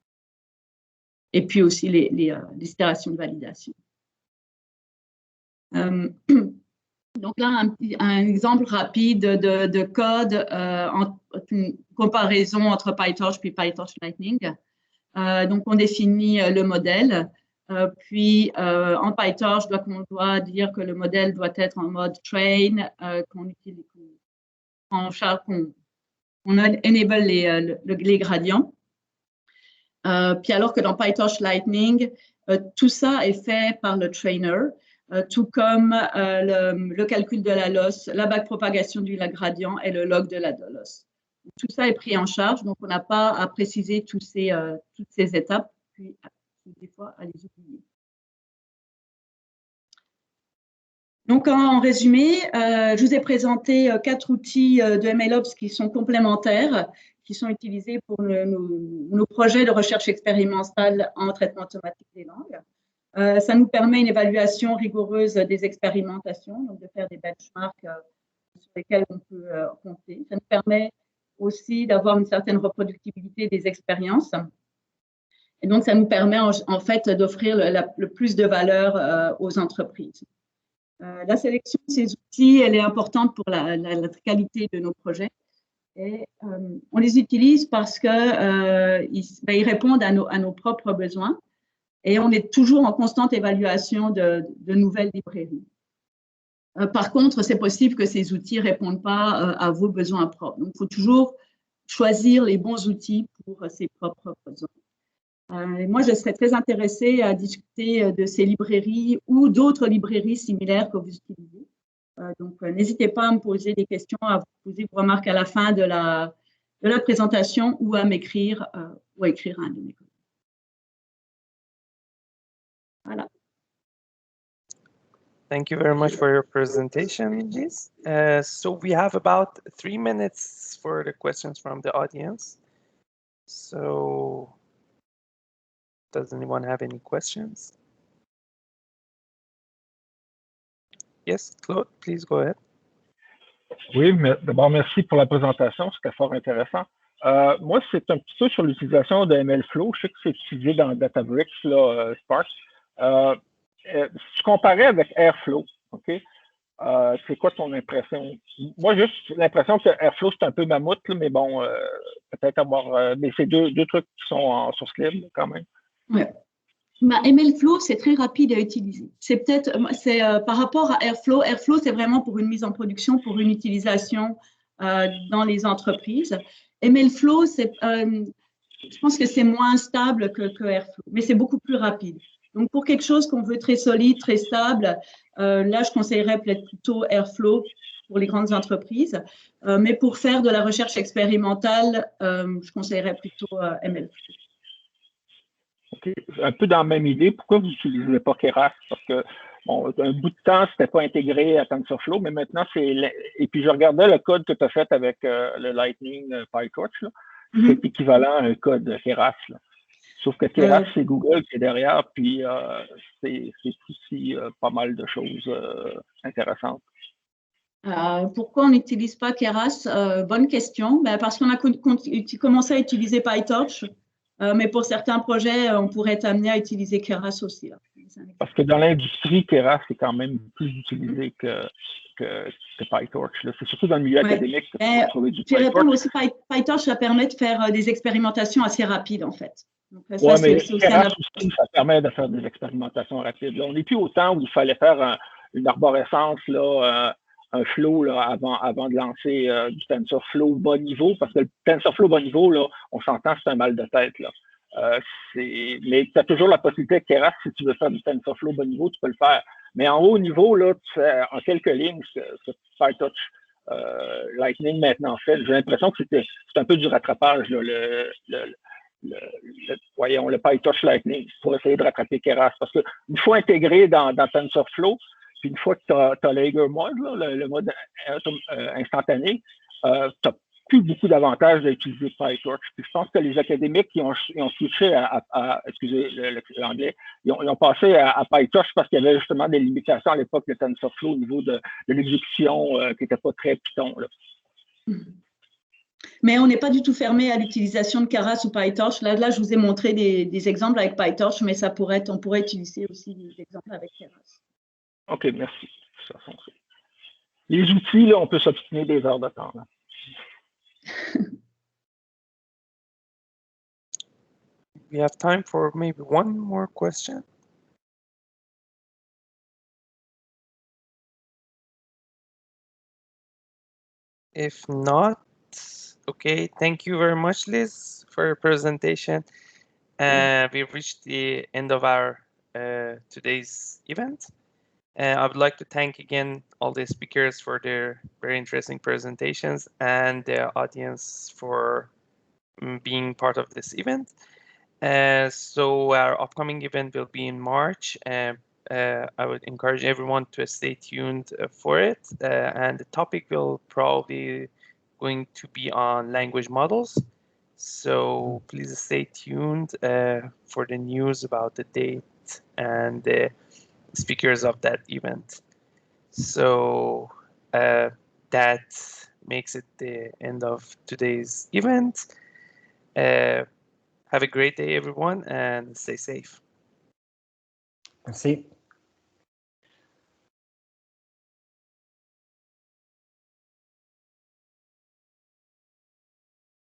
Et puis aussi les itérations de validation. Donc là, un exemple rapide de code, une comparaison entre PyTorch puis PyTorch Lightning. Donc, on définit le modèle. Puis, en PyTorch, on doit dire que le modèle doit être en mode train, qu'on enable les gradients. Puis, alors que dans PyTorch Lightning, tout ça est fait par le trainer. Tout comme le calcul de la loss, la backpropagation du gradient et le log de la loss. Tout ça est pris en charge, donc on n'a pas à préciser toutes ces étapes, puis des fois à les oublier. Donc en résumé, je vous ai présenté 4 outils de MLOps qui sont complémentaires, qui sont utilisés pour nos projets de recherche expérimentale en traitement automatique des langues. Ça nous permet une évaluation rigoureuse des expérimentations, donc de faire des benchmarks sur lesquels on peut compter. Ça nous permet aussi d'avoir une certaine reproductibilité des expériences. Et donc, ça nous permet en fait d'offrir le plus de valeur aux entreprises. La sélection de ces outils, elle est importante pour la qualité de nos projets. Et on les utilise parce qu'ils répondent à nos propres besoins. Et on est toujours en constante évaluation de nouvelles librairies. Par contre, c'est possible que ces outils ne répondent pas à vos besoins propres. Donc, il faut toujours choisir les bons outils pour ses propres besoins. Moi, je serais très intéressée à discuter de ces librairies ou d'autres librairies similaires que vous utilisez. Donc, n'hésitez pas à me poser des questions, à vous poser vos remarques à la fin de la présentation ou à m'écrire ou à écrire un de mes collègues. Voilà. Thank you very much for your presentation, Liz. So we have about 3 minutes for the questions from the audience. So does anyone have any questions? Yes, Claude, please go ahead. Oui, mais d'abord, merci pour la présentation, c'était fort intéressant. Moi, c'est un petit peu sur l'utilisation de MLflow. Je sais que c'est utilisé dans Databricks, là, Spark. Si tu comparais avec Airflow, OK? C'est quoi ton impression? Moi, juste l'impression que Airflow, c'est un peu mammouth, là, mais bon, peut-être avoir... mais c'est deux trucs qui sont en source libre, quand même. Oui. MLflow, c'est très rapide à utiliser. C'est peut-être, par rapport à Airflow. Airflow, c'est vraiment pour une mise en production, pour une utilisation dans les entreprises. MLflow, je pense que c'est moins stable que Airflow, mais c'est beaucoup plus rapide. Donc, pour quelque chose qu'on veut très solide, très stable, là, je conseillerais peut-être plutôt Airflow pour les grandes entreprises. Mais pour faire de la recherche expérimentale, je conseillerais plutôt MLflow. Okay. Un peu dans la même idée, pourquoi vous n'utilisez pas Keras? Parce que, bon, un bout de temps, ce n'était pas intégré à TensorFlow, mais maintenant, c'est... Et puis, je regardais le code que tu as fait avec le Lightning PyTorch, là. C'est équivalent à un code Keras, là. Sauf que Keras, c'est Google qui est derrière, puis c'est aussi pas mal de choses intéressantes. Pourquoi on n'utilise pas Keras? Bonne question. Ben, parce qu'on a commencé à utiliser PyTorch. Mais pour certains projets, on pourrait être amené à utiliser Keras aussi. Là. Parce que dans l'industrie, Keras est quand même plus utilisé que PyTorch. C'est surtout dans le milieu académique que tu trouver du PyTorch. Répondre aussi, PyTorch, ça permet de faire des expérimentations assez rapides, en fait. Oui, mais Keras aussi, ça permet de faire des expérimentations rapides. Là, on n'est plus au temps où il fallait faire une arborescence, là, un flow là, avant de lancer du TensorFlow bas niveau, parce que le TensorFlow bas niveau, là, on s'entend, c'est un mal de tête. Là. Mais tu as toujours la possibilité avec Keras, si tu veux faire du TensorFlow bas niveau, tu peux le faire. Mais en haut niveau, là, tu fais en quelques lignes ce que PyTorch Lightning maintenant fait. J'ai l'impression que c'est un peu du rattrapage, là, voyons, le PyTorch Lightning pour essayer de rattraper Keras. Parce qu'une fois intégré dans TensorFlow, puis une fois que tu as l'Eiger mode, là, le mode instantané, tu n'as plus beaucoup d'avantages d'utiliser PyTorch. Puis je pense que les académiques qui ont switché excusez l'anglais, ils ont passé à PyTorch parce qu'il y avait justement des limitations à l'époque de TensorFlow au niveau de l'exécution qui n'était pas très Python. Là. Mais on n'est pas du tout fermé à l'utilisation de Keras ou PyTorch. Là, je vous ai montré des exemples avec PyTorch, mais on pourrait utiliser aussi des exemples avec Keras. OK, merci. Les outils, là, on peut s'obstiner des heures de temps. Là. We have time for maybe one more question. If not, okay, thank you very much, Liz, for your presentation. We've reached the end of our today's event. I would like to thank again all the speakers for their very interesting presentations and the audience for being part of this event. So our upcoming event will be in March. I would encourage everyone to stay tuned for it. And the topic will probably going to be on language models. So please stay tuned for the news about the date and the speakers of that event. So that makes it the end of today's event. Have a great day, everyone, and stay safe. Merci.